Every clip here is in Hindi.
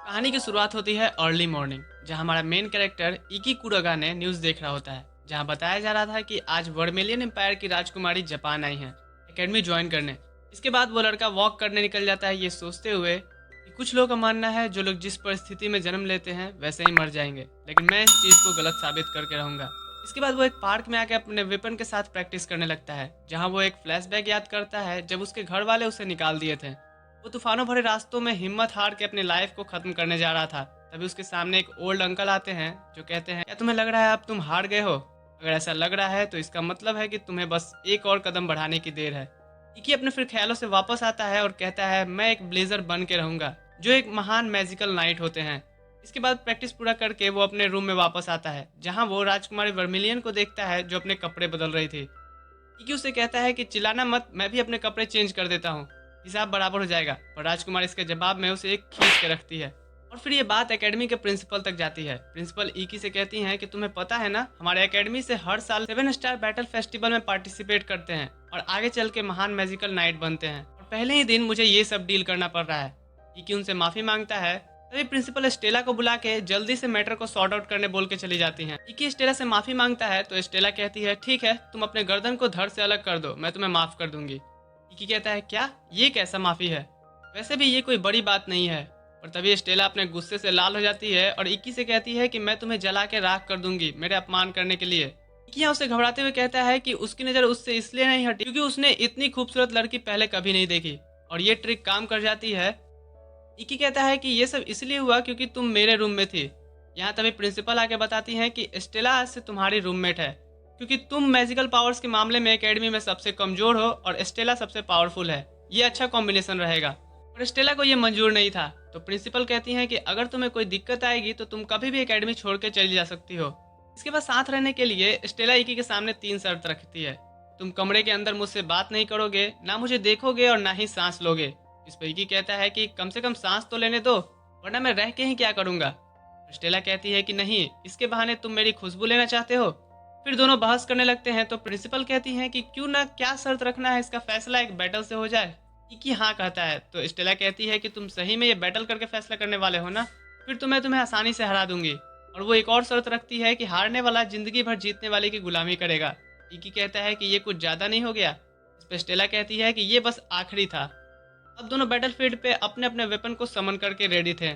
कहानी की शुरुआत होती है अर्ली मॉर्निंग, जहां हमारा मेन कैरेक्टर इकी कुरोगा ने न्यूज़ देख रहा होता है, जहां बताया जा रहा था कि आज वर्मेलियन एम्पायर की राजकुमारी जापान आई हैं एकेडमी ज्वाइन करने। इसके बाद वो लड़का वॉक करने निकल जाता है, ये सोचते हुए कि कुछ लोगों का मानना है जो लोग जिस परिस्थिति में जन्म लेते हैं वैसे ही मर जाएंगे, लेकिन मैं इस चीज़ को गलत साबित करके रहूंगा। इसके बाद वो एक पार्क में आके अपने वेपन के साथ प्रैक्टिस करने लगता है, जहां वो एक फ्लैशबैक याद करता है जब उसके घर वाले उसे निकाल दिए थे। वो तूफानों भरे रास्तों में हिम्मत हार के अपनी लाइफ को खत्म करने जा रहा था। तभी उसके सामने एक ओल्ड अंकल आते हैं जो कहते हैं, क्या तुम्हें लग रहा है अब तुम हार गए हो? अगर ऐसा लग रहा है तो इसका मतलब है कि तुम्हें बस एक और कदम बढ़ाने की देर है। इकी अपने फिर ख्यालों से वापस आता है और कहता है, मैं एक ब्लेजर बन के रहूंगा जो एक महान मैजिकल नाइट होते हैं। इसके बाद प्रैक्टिस पूरा करके वो अपने रूम में वापस आता है, जहां वो राजकुमारी वर्मिलियन को देखता है जो अपने कपड़े बदल रही थी। ईक्यू से कहता है कि चिल्लाना मत, मैं भी अपने कपड़े चेंज कर देता हूँ, हिसाब बराबर हो जाएगा। पर राजकुमार इसके जवाब में उसे एक खींच के रखती है। और फिर ये बात एकेडमी के प्रिंसिपल तक जाती है। प्रिंसिपल ईकी से कहती हैं कि तुम्हें पता है ना, हमारे एकेडमी से हर साल 7 स्टार बैटल फेस्टिवल में पार्टिसिपेट करते हैं और आगे चल के महान मैजिकल नाइट बनते हैं, और पहले ही दिन मुझे ये सब डील करना पड़ रहा है। ईकी उनसे माफी मांगता है। तभी प्रिंसिपल स्टेला को बुला के जल्दी से मैटर को सॉर्ट आउट करने बोल के चली जाती हैं। इकी स्टेला से माफी मांगता है तो स्टेला कहती है, ठीक है, तुम अपने गर्दन को धड़ से अलग कर दो, मैं तुम्हें माफ कर दूंगी। इकी कहता है, क्या ये कैसा माफी है? वैसे भी ये कोई बड़ी बात नहीं है। और तभी स्टेला अपने गुस्से से लाल हो जाती है और इकी से कहती है कि मैं तुम्हें जला के राख कर दूंगी मेरे अपमान करने के लिए। इकी यहाँ उसे घबराते हुए कहता है कि उसकी नज़र उससे इसलिए नहीं हटी क्योंकि उसने इतनी खूबसूरत लड़की पहले कभी नहीं देखी, और ये ट्रिक काम कर जाती है। इकी कहता है कि ये सब इसलिए हुआ क्योंकि तुम मेरे रूम में थी। यहाँ तभी प्रिंसिपल आके बताती हैं कि स्टेला आज से तुम्हारी रूममेट है, क्योंकि तुम मैजिकल पावर्स के मामले में एकेडमी में सबसे कमजोर हो और स्टेला सबसे पावरफुल है। ये अच्छा कॉम्बिनेशन रहेगा। और स्टेला को ये मंजूर नहीं था, तो प्रिंसिपल कहती हैं कि अगर तुम्हें कोई दिक्कत आएगी तो तुम कभी भी एकेडमी छोड़ के चली जा सकती हो। इसके बाद साथ रहने के लिए स्टेला इकी के सामने 3 शर्त रखती है। तुम कमरे के अंदर मुझसे बात नहीं करोगे, ना मुझे देखोगे और ना ही सांस लोगे। इस पर इकी कहता है कि कम से कम सांस तो लेने दो, वरना मैं रह के ही क्या करूंगा। स्टेला कहती है कि नहीं, इसके बहाने तुम मेरी खुशबू लेना चाहते हो। फिर दोनों बहस करने लगते हैं, तो प्रिंसिपल कहती हैं कि क्यों ना, क्या शर्त रखना है, इसका फैसला एक बैटल से हो जाए। इकी हाँ कहता है, तो स्टेला कहती है कि तुम सही में ये बैटल करके फैसला करने वाले हो ना, फिर तो मैं तुम्हें आसानी से हरा दूंगी। और वो एक और शर्त रखती है कि हारने वाला जिंदगी भर जीतने वाले की गुलामी करेगा। इकी कहता है कि ये कुछ ज्यादा नहीं हो गया। इस पर स्टेला कहती है कि ये बस आखिरी था। अब दोनों बैटलफील्ड पे अपने अपने वेपन को समन करके रेडी थे।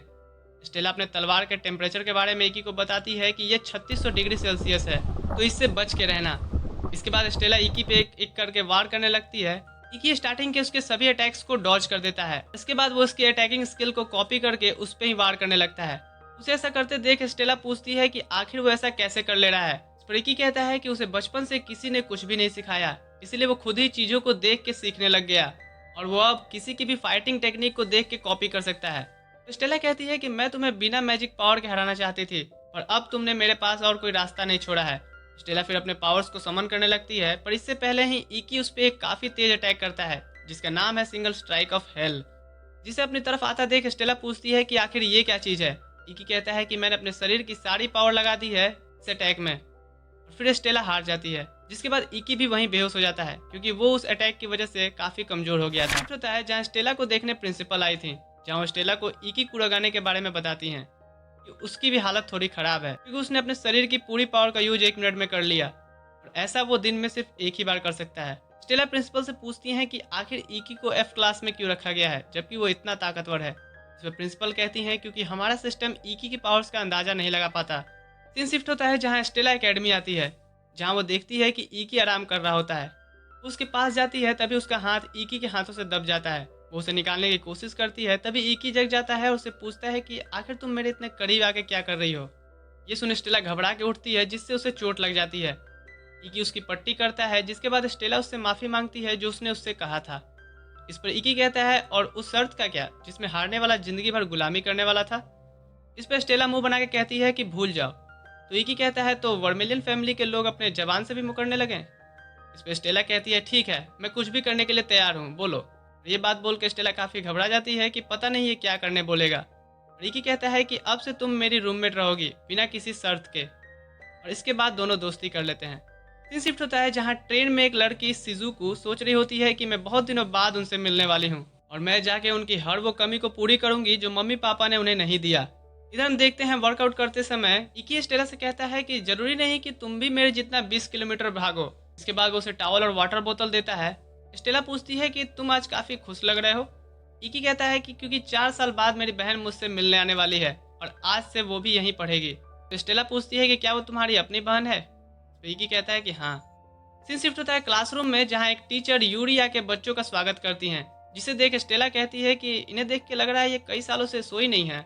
स्टेला अपने तलवार के टेम्परेचर के बारे में इकी को बताती है कि ये 3600 डिग्री सेल्सियस है, तो इससे बच के रहना। इसके बाद स्टेला इकी पे एक एक करके वार करने लगती है। इकी स्टार्टिंग के उसके सभी अटैक्स को डॉज कर देता है। इसके बाद वो उसकी अटैकिंग स्किल को कॉपी करके उस पर ही वार करने लगता है। उसे ऐसा करते देख स्टेला पूछती है कि आखिर वो ऐसा कैसे कर ले रहा है। इस पर इकी कहता है कि उसे बचपन से किसी ने कुछ भी नहीं सिखाया, इसलिए वो खुद ही चीज़ों को देख के सीखने लग गया, और वो अब किसी की भी फाइटिंग टेक्निक को देख के कॉपी कर सकता है। तो स्टेला कहती है कि मैं तुम्हें बिना मैजिक पावर के हराना चाहती थी, और अब तुमने मेरे पास और कोई रास्ता नहीं छोड़ा है। स्टेला फिर अपने पावर्स को समन करने लगती है, पर इससे पहले ही इकी उस पर एक काफी तेज अटैक करता है, जिसका नाम है सिंगल स्ट्राइक ऑफ हेल। जिसे अपनी तरफ आता देख स्टेला पूछती है कि आखिर ये क्या चीज है। इकी कहता है कि मैंने अपने शरीर की सारी पावर लगा दी है इस अटैक में। और फिर स्टेला हार जाती है, जिसके बाद इकी भी वहीं बेहोश हो जाता है, क्योंकि वो उस अटैक की वजह से काफी कमजोर हो गया था। होता है जहाँ स्टेला को देखने प्रिंसिपल आई थी, जहाँ वो स्टेला को इकी कुरागाने के बारे में बताती हैं कि उसकी भी हालत थोड़ी खराब है, क्योंकि उसने अपने शरीर की पूरी पावर का यूज 1 मिनट में कर लिया, और ऐसा वो दिन में सिर्फ एक ही बार कर सकता है। स्टेला प्रिंसिपल से पूछती हैं कि आखिर इकी को F क्लास में क्यों रखा गया है जबकि वो इतना ताकतवर है। इस पर प्रिंसिपल कहती हैं क्योंकि हमारा सिस्टम इकी की पावर्स का अंदाजा नहीं लगा पाता। सीन शिफ्ट होता है जहाँ स्टेला एकेडमी आती है, जहाँ वो देखती है कि इकी आराम कर रहा होता है। वो उसके पास जाती है, तभी उसका हाथ इकी के हाथों से दब जाता है। वो उसे निकालने की कोशिश करती है, तभी इकी जग जाता है और उससे पूछता है कि आखिर तुम मेरे इतने करीब आके क्या कर रही हो। ये सुन स्टेला घबरा के उठती है, जिससे उसे चोट लग जाती है। इकी उसकी पट्टी करता है, जिसके बाद स्टेला उससे माफी मांगती है जो उसने उससे कहा था। इस पर इकी कहता है, और उस शर्त का क्या जिसमें हारने वाला जिंदगी भर गुलामी करने वाला था। इस पर स्टेला मुंह बना के कहती है कि भूल जाओ। तो इकी कहता है, तो वर्मिलियन फैमिली के लोग अपने जबान से भी मुकरने लगे। इस पर स्टेला कहती है, ठीक है, मैं कुछ भी करने के लिए तैयार हूँ, बोलो। ये बात बोल के स्टेला काफी घबरा जाती है कि पता नहीं ये क्या करने बोलेगा। रिकी कहता है कि अब से तुम मेरी रूममेट रहोगी बिना किसी शर्त के, और इसके बाद दोनों दोस्ती कर लेते हैं। सीन शिफ्ट होता है जहाँ ट्रेन में एक लड़की शिजुको सोच रही होती है कि मैं बहुत दिनों बाद उनसे मिलने वाली हूँ, और मैं जाके उनकी हर वो कमी को पूरी करूंगी जो मम्मी पापा ने उन्हें नहीं दिया। इधर हम देखते हैं वर्कआउट करते समय इकी स्टेला से कहता है कि जरूरी नहीं कि तुम भी मेरे जितना 20 किलोमीटर भागो। इसके बाद वो उसे टॉवल और वाटर बोतल देता है। स्टेला पूछती है कि तुम आज काफी खुश लग रहे हो। इकी कहता है कि क्योंकि 4 साल बाद मेरी बहन मुझसे मिलने आने वाली है और आज से वो भी यहीं पढ़ेगी। तो स्टेला पूछती है कि क्या वो तुम्हारी अपनी बहन है। तो इकी कहता है कि हाँ। सीन शिफ्ट होता है क्लासरूम में, जहाँ एक टीचर यूरी आके बच्चों का स्वागत करती हैं, जिसे देख स्टेला कहती है कि इन्हें देख के लग रहा है ये कई सालों से सोई नहीं है।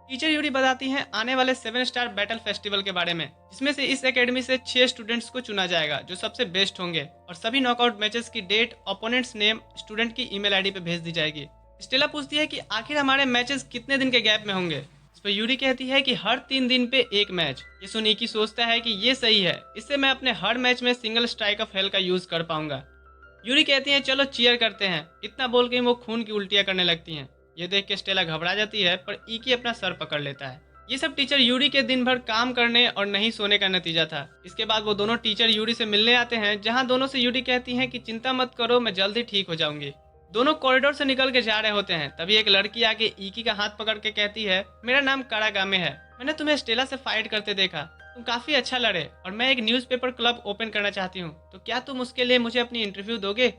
टीचर यूरी बताती हैं आने वाले 7 स्टार बैटल फेस्टिवल के बारे में, जिसमें से इस एकेडमी से 6 स्टूडेंट्स को चुना जाएगा जो सबसे बेस्ट होंगे, और सभी नॉकआउट मैचेस की डेट, ओपोनेंट्स नेम स्टूडेंट की ईमेल आईडी पे भेज दी जाएगी। स्टेला पूछती है कि आखिर हमारे मैचेस कितने दिन के गैप में होंगे। इस पर यूरी कहती है कि हर 3 दिन पे एक मैच। ये सुन इकी सोचता है कि ये सही है, इससे मैं अपने हर मैच में सिंगल स्ट्राइक ऑफ हेल का यूज कर पाऊंगा। यूरी कहती है चलो चीयर करते हैं। इतना बोल के वो खून की उल्टियां करने लगती हैं। ये देख के स्टेला घबरा जाती है, पर इकी अपना सर पकड़ लेता है। ये सब टीचर यूरी के दिन भर काम करने और नहीं सोने का नतीजा था। इसके बाद वो दोनों टीचर यूरी से मिलने आते हैं, जहाँ दोनों से यूरी कहती है कि चिंता मत करो, मैं जल्दी ठीक हो जाऊंगी। दोनों कॉरिडोर से निकल के जा रहे होते हैं, तभी एक लड़की आके इकी का हाथ पकड़ के कहती है मेरा नाम कारागामे है, मैंने तुम्हें स्टेला से फाइट करते देखा, तुम काफी अच्छा लड़े और मैं एक न्यूज़पेपर क्लब ओपन करना चाहती हूँ, तो क्या तुम उसके लिए मुझे अपनी इंटरव्यू दोगे।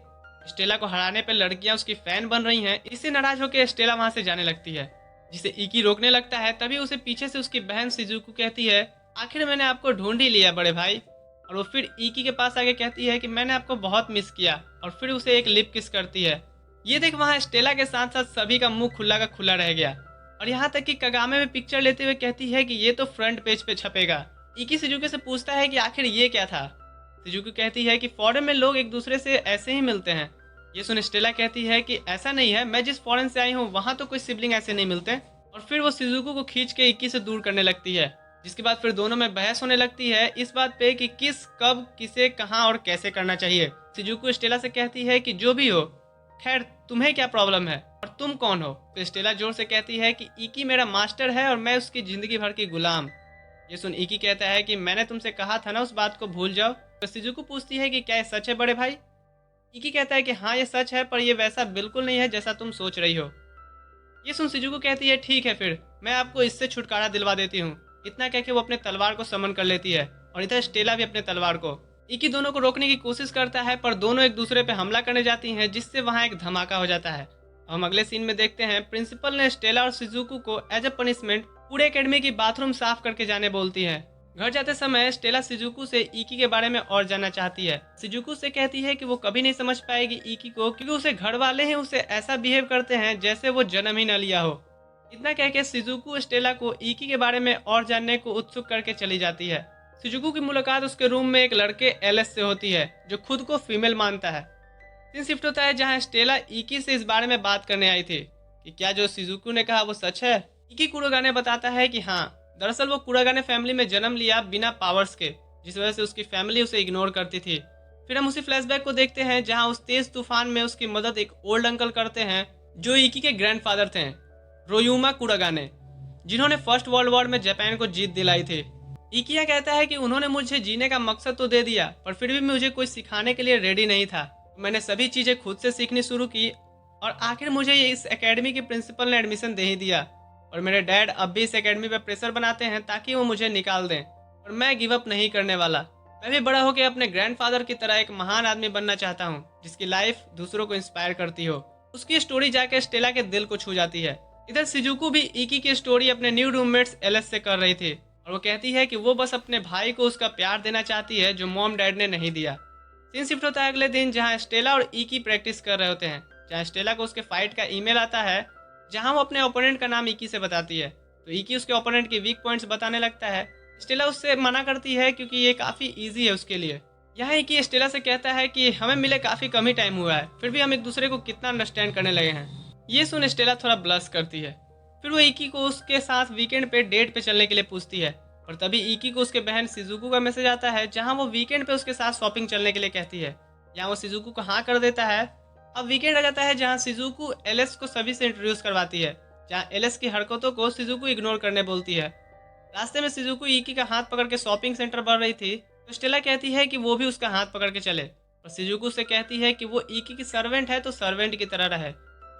स्टेला को हराने पर लड़कियां उसकी फैन बन रही हैं। इससे नाराज होकर स्टेला वहां से जाने लगती है, जिसे इकी रोकने लगता है। तभी उसे पीछे से उसकी बहन शिजुको कहती है आखिर मैंने आपको ढूंढ ही लिया बड़े भाई। और वो फिर इकी के पास आके कहती है कि मैंने आपको बहुत मिस किया, और फिर उसे एक लिप किस करती है। ये देख वहाँ स्टेला के साथ साथ सभी का मुंह खुला का खुला रह गया, और यहाँ तक कि कागामे में पिक्चर लेते हुए कहती है कि ये तो फ्रंट पेज पे छपेगा। इकी शिजुको से पूछता है कि आखिर ये क्या था। शिजुको कहती है कि फॉरेन में लोग एक दूसरे से ऐसे ही मिलते हैं। ये सुन स्टेला कहती है कि ऐसा नहीं है, मैं जिस फॉरेन से आई हूँ वहाँ तो कोई सिबलिंग ऐसे नहीं मिलते। और फिर वो शिजुको को खींच के इक्की से दूर करने लगती है, जिसके बाद फिर दोनों में बहस होने लगती है इस बात पे कि किस, कब, किसे, कहाँ और कैसे करना चाहिए। शिजुको स्टेला से कहती है कि जो भी हो, खैर तुम्हें क्या प्रॉब्लम है और तुम कौन हो। तो स्टेला जोर से कहती है कि इकी मेरा मास्टर है और मैं उसकी जिंदगी भर की गुलाम। ये सुन इकी कहता है कि मैंने तुमसे कहा था ना उस बात को भूल जाओ। तो शिजुको पूछती है कि क्या ये सच है बड़े भाई। इकी कहता है कि हाँ ये सच है, पर ये वैसा बिल्कुल नहीं है जैसा तुम सोच रही हो। ये सुन शिजुको कहती है ठीक है, फिर मैं आपको इससे छुटकारा दिलवा देती हूँ। इतना कह के वो अपने तलवार को समन कर लेती है, और इधर स्टेला भी अपने तलवार को। इकी दोनों को रोकने की कोशिश करता है, पर दोनों एक दूसरे पे हमला करने जाती हैं, जिससे वहाँ एक धमाका हो जाता है। हम अगले सीन में देखते हैं प्रिंसिपल ने स्टेला और शिजुको को एज ए पनिशमेंट पूरे एकेडमी की बाथरूम साफ करके जाने बोलती है। घर जाते समय स्टेला शिजुको से इकी के बारे में और जानना चाहती है। शिजुको से कहती है कि वो कभी नहीं समझ पाएगी इकी को, क्योंकि उसे घर वाले ही उसे ऐसा बिहेव करते हैं जैसे वो जन्म ही न लिया हो। इतना कह के शिजुको स्टेला को इकी के बारे में और जानने को उत्सुक करके चली जाती है। शिजुको की मुलाकात उसके रूम में एक लड़के एलएस से होती है, जो खुद को फीमेल मानता है। सीन शिफ्ट होता है जहाँ स्टेला इकी से इस बारे में बात करने आई थी कि क्या जो शिजुको ने कहा वो सच है। इकी कुरोगाने बताता है कि हाँ, दरअसल वो कुरोगाने फैमिली में जन्म लिया बिना पावर्स के, जिस वजह से उसकी फैमिली उसे इग्नोर करती थी। फिर हम उसी फ्लैशबैक को देखते हैं जहाँ उस तेज तूफान में उसकी मदद एक ओल्ड अंकल करते हैं, जो इकी के ग्रैंडफादर थे, रोयुमा कुरोगाने, जिन्होंने फर्स्ट वर्ल्ड वॉर में जापान को जीत दिलाई थी। इकिया कहता है कि उन्होंने मुझे जीने का मकसद तो दे दिया, पर फिर भी मुझे कोई सिखाने के लिए रेडी नहीं था। मैंने सभी चीजें खुद से सीखनी शुरू की, और आखिर मुझे इस एकेडमी के प्रिंसिपल ने एडमिशन दे ही दिया। और मेरे डैड अब भी इस एकेडमी पर प्रेशर बनाते हैं ताकि वो मुझे निकाल दें, और मैं गिव अप नहीं करने वाला। मैं भी बड़ा होकर अपने ग्रैंडफादर की तरह एक महान आदमी बनना चाहता हूँ, जिसकी लाइफ दूसरों को इंस्पायर करती हो। उसकी स्टोरी जाके स्टेला के दिल को छू जाती है। इधर शिजुको भी इकी की स्टोरी अपने न्यू रूममेट्स एलएस से कर रही थी, और वो कहती है कि वो बस अपने भाई को उसका प्यार देना चाहती है जो मॉम डैड ने नहीं दिया। सीन शिफ्ट होता है अगले दिन, जहाँ स्टेला और इकी प्रैक्टिस कर रहे होते हैं, जहाँ स्टेला को उसके फाइट का ईमेल आता है, जहाँ वो अपने ओपोनेंट का नाम इकी से बताती है। तो इकी उसके ओपोनेंट के वीक पॉइंट्स बताने लगता है। स्टेला उससे मना करती है क्योंकि ये काफ़ी ईजी है उसके लिए। यहाँ इकी स्टेला से कहता है कि हमें मिले काफ़ी कम ही टाइम हुआ है, फिर भी हम एक दूसरे को कितना अंडरस्टैंड करने लगे हैं। ये सुन स्टेला थोड़ा ब्लश करती है। फिर वो इकी को उसके साथ वीकेंड पे डेट पे चलने के लिए पूछती है, और तभी इकी को उसके बहन शिजुको का मैसेज आता है, जहाँ वो वीकेंड पे उसके साथ शॉपिंग चलने के लिए कहती है। यहाँ वो शिजुको को हाँ कर देता है। अब वीकेंड आ जाता है, जहाँ शिजुको एलएस को सभी से इंट्रोड्यूस करवाती है, जहाँ एलएस की हरकतों को शिजुको इग्नोर करने बोलती है। रास्ते में शिजुको इकी का हाथ पकड़ के शॉपिंग सेंटर बढ़ रही थी, तो स्टेला कहती है कि वो भी उसका हाथ पकड़ के चले, और शिजुको से कहती है कि वो इकी की सर्वेंट है तो सर्वेंट की तरह रहे।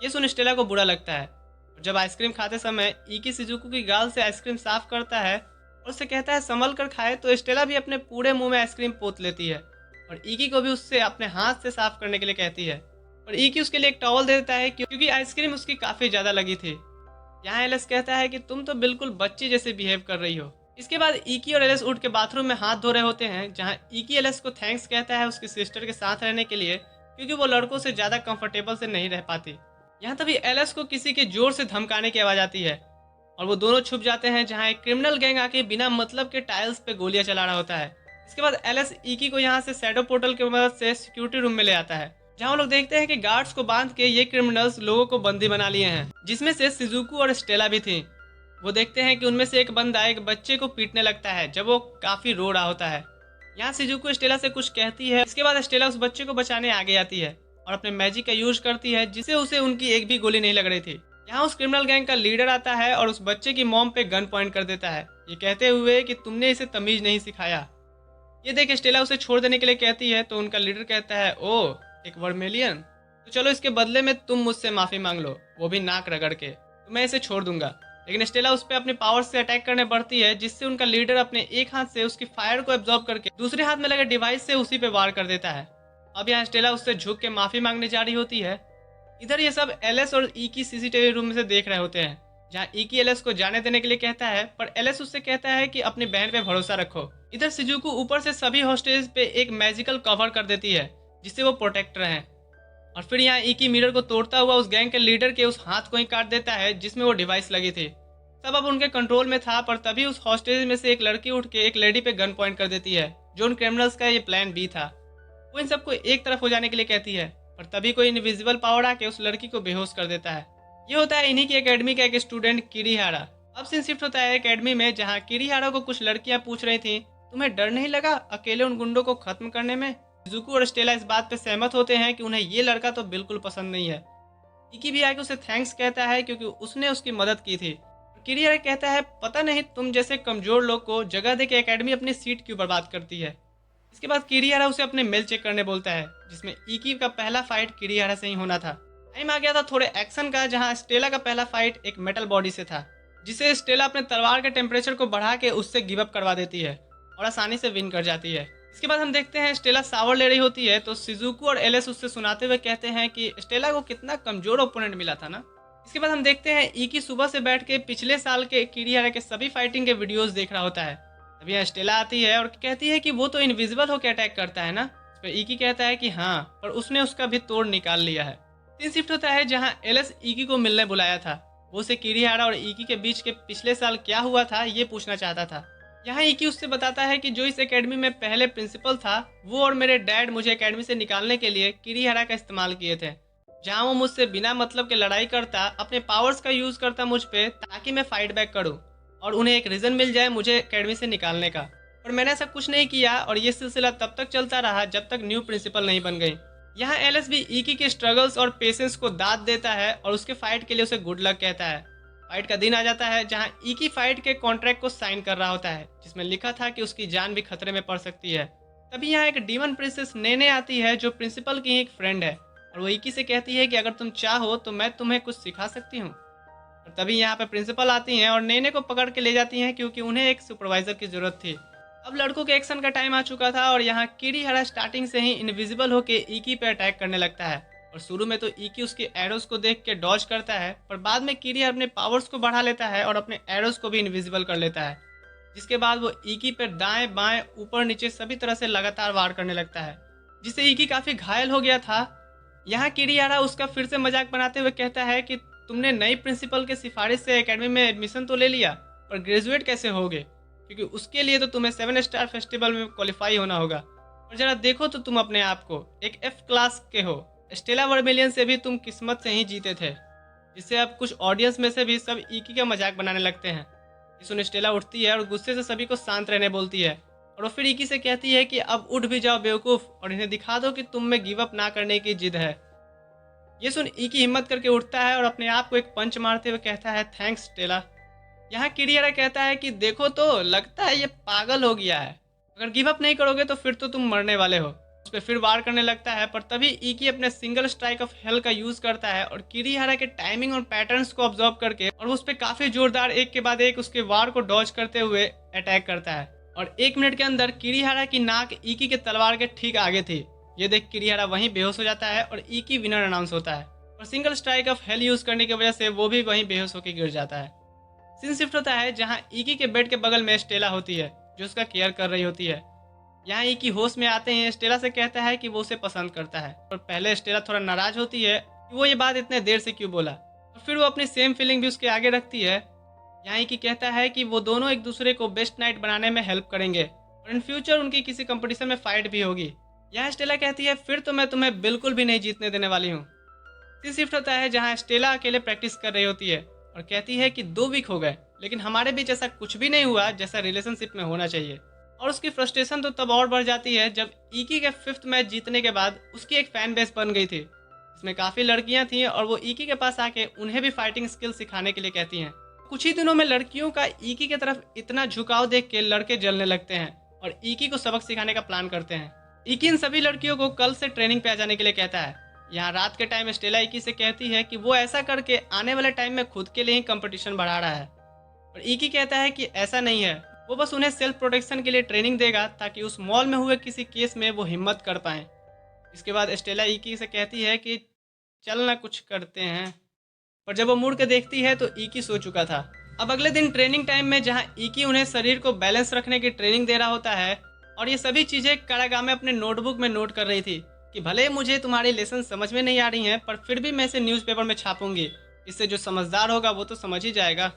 ये सुन स्टेला को बुरा लगता है और जब आइसक्रीम खाते समय ईकी शिजुको की गाल से आइसक्रीम साफ करता है और उससे कहता है संभल कर खाए, तो स्टेला भी अपने पूरे मुंह में आइसक्रीम पोत लेती है और ईकी को भी उससे अपने हाथ से साफ करने के लिए कहती है और ईकी उसके लिए एक टॉवल दे देता है क्योंकि आइसक्रीम उसकी काफ़ी ज़्यादा लगी थी। यहाँ एलएस कहता है कि तुम तो बिल्कुल बच्ची जैसे बिहेव कर रही हो। इसके बाद ईकी और एलएस उठ के बाथरूम में हाथ धो रहे होते हैं, जहाँ ईकी एलएस को थैंक्स कहता है उसकी सिस्टर के साथ रहने के लिए, क्योंकि वो लड़कों से ज़्यादा कंफर्टेबल से नहीं रह पाती। यहाँ तभी एलएस को किसी के जोर से धमकाने की आवाज़ आती है और वो दोनों छुप जाते हैं, जहाँ एक क्रिमिनल गैंग आके बिना मतलब के टाइल्स पे गोलियां चला रहा होता है। इसके बाद एलएस ईकी को यहाँ से शैडो पोर्टल की मदद से सिक्योरिटी रूम में ले आता है, जहाँ वो लोग देखते हैं कि गार्ड्स को बांध के ये क्रिमिनल्स लोगों को बंदी बना लिए हैं, जिसमें से शिजुको और स्टेला भी थी। वो देखते हैं कि उनमें से एक बंदा एक बच्चे को पीटने लगता है जब वो काफी रो रहा होता है। यहाँ शिजुको स्टेला से कुछ कहती है। इसके बाद स्टेला उस बच्चे को बचाने आगे आती है और अपने मैजिक का यूज करती है, जिससे उसे उनकी एक भी गोली नहीं लग रही थी। यहाँ उस क्रिमिनल गैंग का लीडर आता है और उस बच्चे की मॉम पे गन पॉइंट कर देता है, ये कहते हुए कि तुमने इसे तमीज नहीं सिखाया। ये देख स्टेला उसे छोड़ देने के लिए कहती है, तो उनका लीडर कहता है ओह एक वर्मेलियन, तो चलो इसके बदले में तुम मुझसे माफी मांग लो, वो भी नाक रगड़ के, तो मैं इसे छोड़ दूंगा। लेकिन स्टेला उस पर अपने पावर से अटैक करने बढ़ती है, जिससे उनका लीडर अपने एक हाथ से उसकी फायर को एब्जॉर्ब करके दूसरे हाथ में लगे डिवाइस से उसी पे वार कर देता है। अब यहाँ स्टेला उससे झुक के माफी मांगने जा रही होती है। इधर ये सब एलएस और ई की सीसीटीवी रूम में से देख रहे होते हैं, जहाँ ई की एलएस को जाने देने के लिए कहता है, पर एलएस उससे कहता है कि अपनी बहन पे भरोसा रखो। इधर शिजुको ऊपर से सभी हॉस्टेज पे एक मैजिकल कवर कर देती है, जिससे वो प्रोटेक्ट रहे। और फिर यहाँ ई की मिरर को तोड़ता हुआ उस गैंग के लीडर के उस हाथ को ही काट देता है जिसमें वो डिवाइस लगी थी। सब अब उनके कंट्रोल में था, पर तभी उस हॉस्टेज में से एक लड़की उठ के एक लेडी पे गन पॉइंट कर देती है, जो उन क्रिमिनल्स का ये प्लान बी था। वो इन सबको एक तरफ हो जाने के लिए कहती है, पर तभी कोई इनविजिबल पावर आके उस लड़की को बेहोश कर देता है। ये होता है इन्हीं की एकेडमी का एक स्टूडेंट किरीहारा। अब सीन शिफ्ट होता है एकेडमी में, जहाँ किरीहारा को कुछ लड़कियां पूछ रही थी, तुम्हें डर नहीं लगा अकेले उन गुंडों को खत्म करने में? शिजुको और स्टेला इस बात पे सहमत होते हैं कि उन्हें ये लड़का तो बिल्कुल पसंद नहीं है। इकी भी आके उसे थैंक्स कहता है क्योंकि उसने उसकी मदद की थी। किरीहारा कहता है पता नहीं तुम जैसे कमजोर लोग को जगह दे के एकेडमी अपनी सीट क्यों बर्बाद करती है। इसके बाद किरीहारा उसे अपने मेल चेक करने बोलता है, जिसमें इकी का पहला फाइट किरीहारा से ही होना था। टाइम आ गया था थोड़े एक्शन का, जहां स्टेला का पहला फाइट एक मेटल बॉडी से था, जिसे स्टेला अपने तलवार के टेम्परेचर को बढ़ा के उससे गिव अप करवा देती है और आसानी से विन कर जाती है। इसके बाद हम देखते हैं स्टेला शावर ले रही होती है, तो शिजुको और एलएस उससे सुनाते हुए कहते हैं कि स्टेला को कितना कमजोर ओपोनेंट मिला था ना। इसके बाद हम देखते हैं इकी सुबह से बैठ के पिछले साल के किरीहारा के सभी फाइटिंग के वीडियोस देख रहा होता है। तभी यहाँ स्टेला आती है और कहती है कि वो तो इनविजिबल होकर अटैक करता है ना। इस पर इकी कहता है कि हाँ, पर उसने उसका भी तोड़ निकाल लिया है। सीन शिफ्ट होता है जहाँ एलएस इकी को मिलने बुलाया था। वो उसे किरीहारा और इकी के बीच के पिछले साल क्या हुआ था ये पूछना चाहता था। यहाँ इकी उससे बताता है कि जो इस एकेडमी में पहले प्रिंसिपल था, वो और मेरे डैड मुझे एकेडमी से निकालने के लिए किरीहारा का इस्तेमाल किए थे, जहाँ वो मुझसे बिना मतलब के लड़ाई करता, अपने पावर्स का यूज करता मुझ पे, ताकि मैं फाइट बैक करूँ और उन्हें एक रीजन मिल जाए मुझे एकेडमी से निकालने का। और मैंने ऐसा कुछ नहीं किया और ये सिलसिला तब तक चलता रहा जब तक न्यू प्रिंसिपल नहीं बन गई। यहाँ एलएस भी इकी के स्ट्रगल्स और पेशेंस को दाद देता है और उसके फाइट के लिए उसे गुड लक कहता है। फाइट का दिन आ जाता है जहाँ इकी फाइट के कॉन्ट्रैक्ट को साइन कर रहा होता है, जिसमें लिखा था कि उसकी जान भी खतरे में पड़ सकती है। तभी यहाँ एक डीमन प्रिंसेस नेने आती है, जो प्रिंसिपल की एक फ्रेंड है, और वो इकी से कहती है कि अगर तुम चाहो तो मैं तुम्हें कुछ सिखा सकती हूँ। और तभी यहाँ पे प्रिंसिपल आती हैं और नेने को पकड़ के ले जाती हैं, क्योंकि उन्हें एक सुपरवाइजर की जरूरत थी। अब लड़कों के एक्शन का टाइम आ चुका था और यहाँ किरीहारा स्टार्टिंग से ही इनविजिबल होके इकी पे अटैक करने लगता है। और शुरू में तो इकी उसके एरोस को देख के डॉज करता है, पर बाद में किरीहारा अपने पावर्स को बढ़ा लेता है और अपने एरोस को भी इनविजिबल कर लेता है, जिसके बाद वो इकी पे दाएं बाएं ऊपर नीचे सभी तरह से लगातार वार करने लगता है, जिससे इकी काफी घायल हो गया था। यहाँ किरीहारा उसका फिर से मजाक बनाते हुए कहता है कि तुमने नई प्रिंसिपल के सिफारिश से एकेडमी में एडमिशन तो ले लिया, पर ग्रेजुएट कैसे होगे, क्योंकि उसके लिए तो तुम्हें 7 स्टार फेस्टिवल में क्वालिफाई होना होगा। और जरा देखो तो तुम अपने आप को, एक F क्लास के हो। स्टेला वर्मेलियन से भी तुम किस्मत से ही जीते थे, जिससे अब कुछ ऑडियंस में से भी सब इकी का मजाक बनाने लगते हैं। ये सुन स्टेला उठती है और गुस्से से सभी को शांत रहने बोलती है, और वो फिर इकी से कहती है कि अब उठ भी जाओ बेवकूफ़, और इन्हें दिखा दो कि तुम में गिव अप ना करने की जिद है। ये सुन इकी हिम्मत करके उठता है और अपने आप को एक पंच मारते हुए कहता है थैंक्स स्टेला। यहाँ किरीहारा कहता है कि देखो तो लगता है ये पागल हो गया है, अगर गिव अप नहीं करोगे तो फिर तो तुम मरने वाले हो। उस पर फिर वार करने लगता है, पर तभी इकी अपने सिंगल स्ट्राइक ऑफ हेल का यूज करता है और किरीहारा के टाइमिंग और पैटर्न्स को ऑब्जर्व करके और उस पर काफी जोरदार एक के बाद एक उसके वार को डॉज करते हुए अटैक करता है। और 1 मिनट के अंदर किरीहारा की नाक इकी के तलवार के ठीक आगे थी। ये देख किरीहारा वहीं बेहोश हो जाता है और इकी विनर अनाउंस होता है और single strike of hell use करने की वजह से वो भी वहीं बेहोश होकर गिर जाता है। सीन शिफ्ट होता है जहाँ इकी के बेड के बगल में स्टेला होती है जो उसका केयर कर रही होती है। यहाँ इकी होश में आते हैं स्टेला से कहता है कि वो उसे पसंद करता है और पहले स्टेला थोड़ा नाराज होती है कि वो ये बात इतने देर से क्यों बोला, और फिर वो अपनी सेम फीलिंग भी उसके आगे रखती है। यहाँ इकी कहता है कि वो दोनों एक दूसरे को बेस्ट नाइट बनाने में हेल्प करेंगे और इन फ्यूचर उनकी किसी कंपटीशन में फाइट भी होगी। यहाँ स्टेला कहती है फिर तो मैं तुम्हें बिल्कुल भी नहीं जीतने देने वाली हूँ। सीन शिफ्ट होता है जहाँ स्टेला अकेले प्रैक्टिस कर रही होती है और कहती है कि 2 वीक हो गए लेकिन हमारे बीच ऐसा कुछ भी नहीं हुआ जैसा रिलेशनशिप में होना चाहिए। और उसकी फ्रस्ट्रेशन तो तब और बढ़ जाती है जब इकी के 5th मैच जीतने के बाद उसकी एक फैन बेस बन गई थी इसमें काफ़ी लड़कियां थी और वो इकी के पास आके उन्हें भी फाइटिंग स्किल सिखाने के लिए कहती हैं। कुछ ही दिनों में लड़कियों का इकी की तरफ इतना झुकाव देख के लड़के जलने लगते हैं और इकी को सबक सिखाने का प्लान करते हैं। इकी इन सभी लड़कियों को कल से ट्रेनिंग पे आ जाने के लिए कहता है। यहाँ रात के टाइम स्टेला इकी से कहती है कि वो ऐसा करके आने वाले टाइम में खुद के लिए ही कंपटीशन बढ़ा रहा है और इकी कहता है कि ऐसा नहीं है, वो बस उन्हें सेल्फ प्रोटेक्शन के लिए ट्रेनिंग देगा ताकि उस मॉल में हुए किसी केस में वो हिम्मत कर पाएं। इसके बाद स्टेला इकी से कहती है कि चल ना कुछ करते हैं, पर जब वो मुड़ के देखती है तो इकी सो चुका था। अब अगले दिन ट्रेनिंग टाइम में जहाँ इकी उन्हें शरीर को बैलेंस रखने की ट्रेनिंग दे रहा होता है और ये सभी चीज़ें कारागामे अपने नोटबुक में नोट कर रही थी कि भले मुझे तुम्हारी लेसन समझ में नहीं आ रही हैं पर फिर भी मैं इसे न्यूज़पेपर में छापूंगी, इससे जो समझदार होगा वो तो समझ ही जाएगा।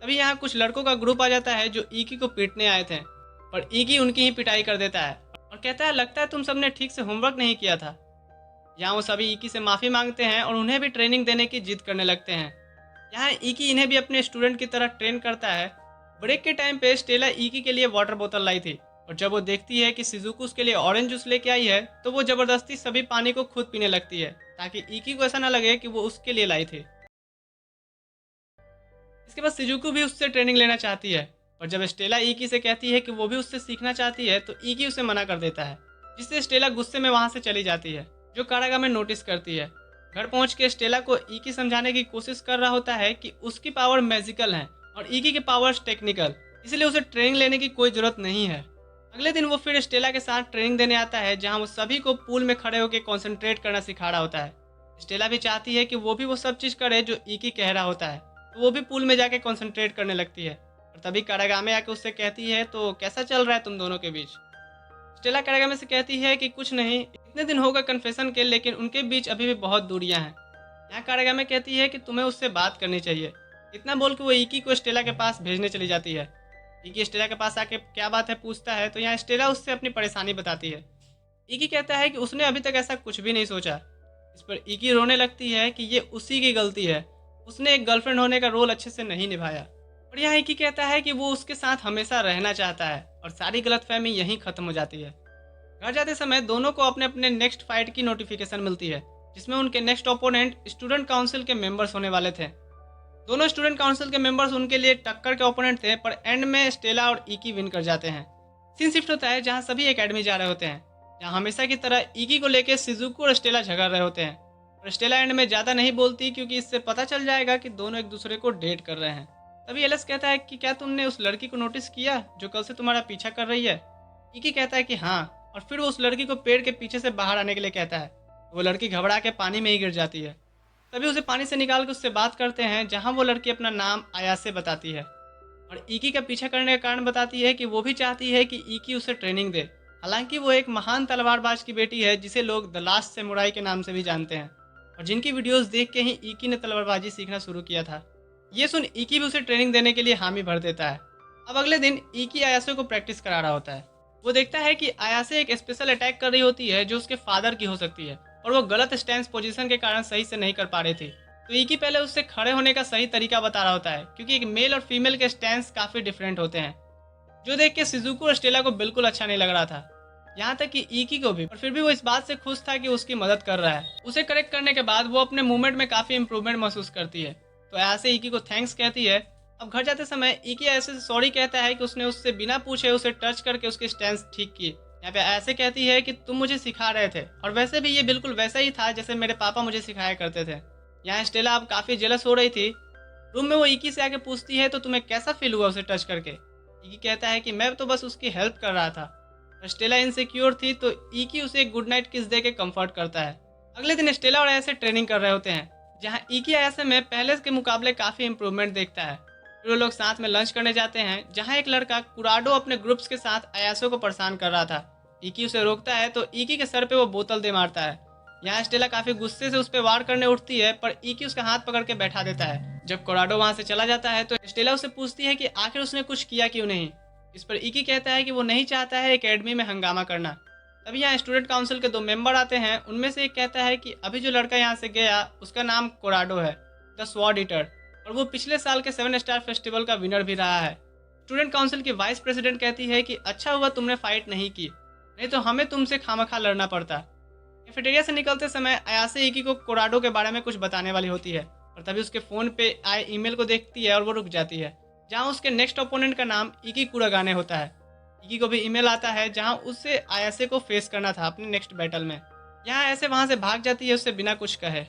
तभी यहाँ कुछ लड़कों का ग्रुप आ जाता है जो इकी को पीटने आए थे, पर इकी उनकी ही पिटाई कर देता है और कहता है लगता है तुम सबने ठीक से होमवर्क नहीं किया था। यहाँ वो सभी इकी से माफ़ी मांगते हैं और उन्हें भी ट्रेनिंग देने की जिद करने लगते हैं। यहाँ इकी इन्हें भी अपने स्टूडेंट की तरह ट्रेन करता है। ब्रेक के टाइम पे स्टेला इकी के लिए वाटर बोतल लाई थी और जब वो देखती है कि शिजुको उसके लिए ऑरेंज जूस लेके आई है तो वो ज़बरदस्ती सभी पानी को खुद पीने लगती है ताकि इकी को ऐसा ना लगे कि वो उसके लिए लाई थी। इसके बाद शिजुको भी उससे ट्रेनिंग लेना चाहती है, पर जब स्टेला इकी से कहती है कि वो भी उससे सीखना चाहती है तो इकी उसे मना कर देता है, जिससे स्टेला गुस्से में वहाँ से चली जाती है, जो कारागामे नोटिस करती है। घर पहुँच के स्टेला को इकी समझाने की कोशिश कर रहा होता है कि उसकी पावर मैजिकल है और इकी की पावर्स टेक्निकल, इसलिए उसे ट्रेनिंग लेने की कोई ज़रूरत नहीं है। अगले दिन वो फिर स्टेला के साथ ट्रेनिंग देने आता है जहाँ वो सभी को पूल में खड़े होकर कॉन्सेंट्रेट करना सिखा रहा होता है। स्टेला भी चाहती है कि वो भी वो सब चीज़ करे जो इकी कह रहा होता है, तो वो भी पूल में जाके कंसंट्रेट करने लगती है और तभी कारागामे आके उससे कहती है तो कैसा चल रहा है तुम दोनों के बीच। स्टेला कारागामे से कहती है कि कुछ नहीं, इतने दिन होगा कन्फेशन के लेकिन उनके बीच अभी भी बहुत दूरियां हैं। यहाँ कारागामे कहती है कि तुम्हें उससे बात करनी चाहिए। इतना बोल के वो इकी को स्टेला के पास भेजने चली जाती है। इकी स्टेला के पास आके क्या बात है पूछता है तो यहाँ स्टेला उससे अपनी परेशानी बताती है। इकी कहता है कि उसने अभी तक ऐसा कुछ भी नहीं सोचा। इस पर इकी रोने लगती है कि ये उसी की गलती है, उसने एक गर्लफ्रेंड होने का रोल अच्छे से नहीं निभाया। और यहाँ इकी कहता है कि वो उसके साथ हमेशा रहना चाहता है और सारी गलतफहमी यहीं खत्म हो जाती है। घर जाते समय दोनों को अपने अपने नेक्स्ट फाइट की नोटिफिकेशन मिलती है जिसमें उनके नेक्स्ट ओपोनेंट स्टूडेंट काउंसिल के मेंबर्स होने वाले थे। दोनों स्टूडेंट काउंसिल के मेंबर्स उनके लिए टक्कर के ओपोनेंट थे, पर एंड में स्टेला और इकी विन कर जाते हैं। सीन शिफ्ट होता है जहाँ सभी एकेडमी जा रहे होते हैं, जहाँ हमेशा की तरह इकी को लेकर शिजुको और स्टेला झगड़ रहे होते हैं और स्टेला एंड में ज़्यादा नहीं बोलती क्योंकि इससे पता चल जाएगा कि दोनों एक दूसरे को डेट कर रहे हैं। तभी एलएस कहता है कि क्या तुमने उस लड़की को नोटिस किया जो कल से तुम्हारा पीछा कर रही है। इकी कहता है कि हाँ, और फिर वो उस लड़की को पेड़ के पीछे से बाहर आने के लिए कहता है। वो लड़की घबरा के पानी में ही गिर जाती है। तभी उसे पानी से निकाल के उससे बात करते हैं जहाँ वो लड़की अपना नाम आयासे बताती है और इकी का पीछा करने का कारण बताती है कि वो भी चाहती है कि इकी उसे ट्रेनिंग दे। हालांकि वो एक महान तलवारबाज की बेटी है जिसे लोग द लास्ट सैमुराई के नाम से भी जानते हैं और जिनकी वीडियोस देख के ही इकी ने तलवारबाजी सीखना शुरू किया था। ये सुन इकी भी उसे ट्रेनिंग देने के लिए हामी भर देता है। अब अगले दिन इकी आयासे को प्रैक्टिस करा रहा होता है। वो देखता है कि आयासे एक स्पेशल अटैक कर रही होती है जो उसके फादर की हो सकती है और वो गलत स्टैंस पोजीशन के कारण सही से नहीं कर पा रही थी। तो इकी पहले उससे खड़े होने का सही तरीका बता रहा होता है क्योंकि एक मेल और फीमेल के स्टैंस काफ़ी डिफरेंट होते हैं, जो देख के शिजुको और स्टेला को बिल्कुल अच्छा नहीं लग रहा था, यहाँ तक कि इकी को भी। और फिर भी वो इस बात से खुश था कि उसकी मदद कर रहा है। उसे करेक्ट करने के बाद वो अपने मूवमेंट में काफ़ी इंप्रूवमेंट महसूस करती है, तो ऐसे इकी को थैंक्स कहती है। अब घर जाते समय इकी ऐसे सॉरी कहता है कि उसने उससे बिना पूछे उसे टच करके उसकी स्टैंस ठीक की यहाँ पे ऐसे कहती है कि तुम मुझे सिखा रहे थे, और वैसे भी ये बिल्कुल वैसा ही था जैसे मेरे पापा मुझे सिखाया करते थे। यहाँ स्टेला अब काफ़ी जेलस हो रही थी। रूम में वो इकी से आके पूछती है, तो तुम्हें कैसा फील हुआ उसे टच करके? इकी कहता है कि मैं तो बस उसकी हेल्प कर रहा था। और स्टेला इनसिक्योर थी, तो इकी उसे एक गुड नाइट किस दे के कंफर्ट करता है। अगले दिन स्टेला और ऐसे ट्रेनिंग कर रहे होते हैं, जहाँ इकी ऐसे में पहले के मुकाबले काफ़ी इंप्रूवमेंट देखता है। फिर वो लोग साथ में लंच करने जाते हैं, जहाँ एक लड़का कुराडो अपने ग्रुप्स के साथ अयासो को परेशान कर रहा था। इकी उसे रोकता है, तो इकी के सर पे वो बोतल दे मारता है। यहाँ स्टेला काफी गुस्से से उस पर वार करने उठती है, पर इकी उसका हाथ पकड़ के बैठा देता है। जब कोराडो वहां से चला जाता है, तो स्टेला उसे पूछती है कि आखिर उसने कुछ किया क्यों नहीं। इस पर इकी कहता है कि वो नहीं चाहता है एकेडमी में हंगामा करना। तभी यहाँ स्टूडेंट काउंसिल के 2 मेंबर आते हैं। उनमें से एक कहता है कि अभी जो लड़का यहाँ से गया उसका नाम कोराडो है, द स्वॉर्ड ईटर, और वो पिछले साल के 7 स्टार फेस्टिवल का विनर भी रहा है। स्टूडेंट काउंसिल की वाइस प्रेसिडेंट कहती है कि अच्छा हुआ तुमने फाइट नहीं की, नहीं तो हमें तुमसे खामखा लड़ना पड़ता। कैफेटेरिया से निकलते समय अयासे इकी को कोराडो के बारे में कुछ बताने वाली होती है, और तभी उसके फ़ोन पे आए ईमेल को देखती है और वो रुक जाती है, जहाँ उसके नेक्स्ट ओपोनेंट का नाम इकी कुरागाने होता है। इकी को भी ईमेल आता है, जहाँ उससे अयासे को फेस करना था अपने नेक्स्ट बैटल में। यहाँ ऐसे वहाँ से भाग जाती है उससे बिना कुछ कहे।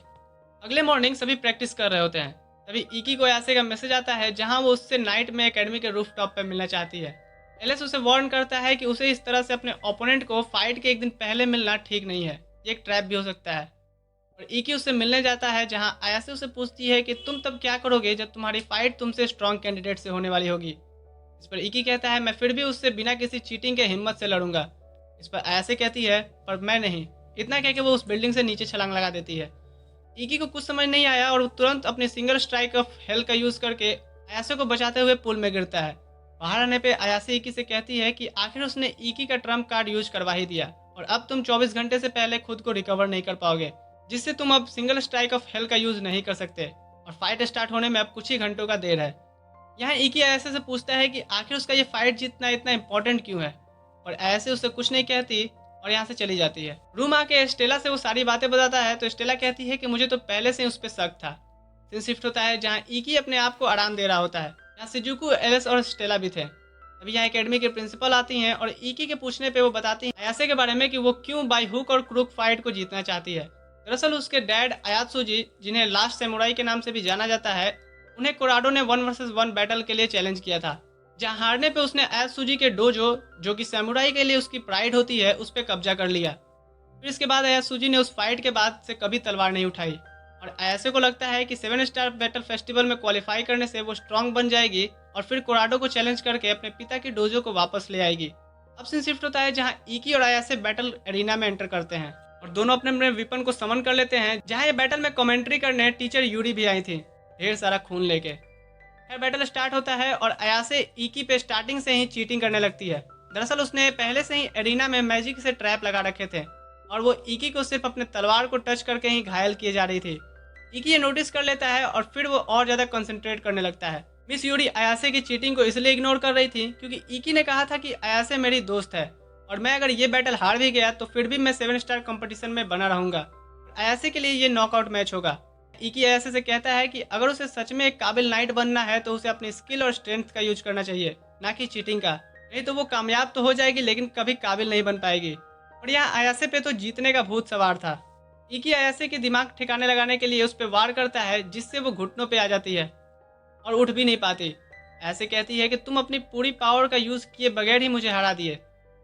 अगले मॉर्निंग सभी प्रैक्टिस कर रहे होते हैं, तभी इकी को अयासे का मैसेज आता है, जहाँ वो उससे नाइट में एकेडमी के रूफ टॉप पर मिलना चाहती है। एलेस उसे वार्न करता है कि उसे इस तरह से अपने ओपोनेंट को फाइट के एक दिन पहले मिलना ठीक नहीं है, ये एक ट्रैप भी हो सकता है। और इकी उससे मिलने जाता है, जहाँ अयासे उसे पूछती है कि तुम तब क्या करोगे जब तुम्हारी फाइट तुमसे स्ट्रॉन्ग कैंडिडेट से होने वाली होगी। इस पर इकी कहता है, मैं फिर भी उससे बिना किसी चीटिंग के हिम्मत से लड़ूंगा। इस पर अयासे कहती है, पर मैं नहीं। इतना कह के वो उस बिल्डिंग से नीचे छलांग लगा देती है। इकी को कुछ समझ नहीं आया और वो तुरंत अपनी सिंगल स्ट्राइक ऑफ हेल का यूज करके अयासे को बचाते हुए पुल में गिरता है। बाहर आने पे अयासे इकी से कहती है कि आखिर उसने इकी का ट्रम्प कार्ड यूज करवा ही दिया, और अब तुम 24 घंटे से पहले खुद को रिकवर नहीं कर पाओगे, जिससे तुम अब सिंगल स्ट्राइक ऑफ हेल का यूज नहीं कर सकते, और फाइट स्टार्ट होने में अब कुछ ही घंटों का देर है। यहाँ इकी अयासे से पूछता है कि आखिर उसका ये फाइट जीतना इतना इंपॉर्टेंट क्यों है, और अयासे उससे कुछ नहीं कहती और यहाँ से चली जाती है। रूम आके स्टेला से वो सारी बातें बताता है, तो स्टेला कहती है कि मुझे तो पहले से ही उस पर शक था। सीन शिफ्ट होता है, जहाँ इकी अपने आप को आराम दे रहा होता है, यहाँ शिजुको, एलिस और स्टेला भी थे। अभी यहाँ एकेडमी के प्रिंसिपल आती हैं और इकी के पूछने पे वो बताती हैं अयासे के बारे में कि वो क्यों बाई हुक और क्रूक फाइट को जीतना चाहती है। दरअसल उसके डैड अयात्सुजी, जिन्हें लास्ट सैमुराई के नाम से भी जाना जाता है, उन्हें कोराडो ने 1 वर्सेस 1 बैटल के लिए चैलेंज किया था, जहाँ हारने पे उसने अयात्सुजी के डोजो, जो कि सैमुराई के लिए उसकी प्राइड होती है, उस पर कब्जा कर लिया। फिर इसके बाद अयात्सुजी ने उस फाइट के बाद से कभी तलवार नहीं उठाई, और अयासे को लगता है कि 7 स्टार बैटल फेस्टिवल में क्वालिफाई करने से वो स्ट्रांग बन जाएगी और फिर कोराडो को चैलेंज करके अपने पिता के डोजो को वापस ले आएगी। अब सीन शिफ्ट होता है, जहाँ इकी और अयासे बैटल एरिना में एंटर करते हैं और दोनों अपने अपने वेपन को समन कर लेते हैं। जहाँ ये बैटल में कमेंट्री करने टीचर यूरी भी आई थी, ढेर सारा खून लेके। खैर बैटल स्टार्ट होता है और अयासे इकी पे स्टार्टिंग से ही चीटिंग करने लगती है। दरअसल उसने पहले से ही एरिना में मैजिक से ट्रैप लगा रखे थे, और वो इकी को सिर्फ अपने तलवार को टच करके ही घायल किए जा रही थी। इकी ये नोटिस कर लेता है और फिर वो और ज़्यादा कंसंट्रेट करने लगता है। मिस यूरी अयासे की चीटिंग को इसलिए इग्नोर कर रही थी क्योंकि इकी ने कहा था कि अयासे मेरी दोस्त है, और मैं अगर ये बैटल हार भी गया तो फिर भी मैं 7 स्टार कंपटीशन में बना रहूंगा। अयासे के लिए ये नॉकआउट मैच होगा। इकी अयासे से कहता है कि अगर उसे सच में एक काबिल नाइट बनना है तो उसे अपनी स्किल और स्ट्रेंथ का यूज करना चाहिए, ना कि चीटिंग का। नहीं तो वो कामयाब तो हो जाएगी लेकिन कभी काबिल नहीं बन पाएगी। और यहाँ अयासे पे तो जीतने का भूत सवार था। इकी अयासे के दिमाग ठिकाने लगाने के लिए उस पर वार करता है, जिससे वो घुटनों पे आ जाती है और उठ भी नहीं पाती। ऐसे कहती है कि तुम अपनी पूरी पावर का यूज किए बगैर ही मुझे हरा दिए।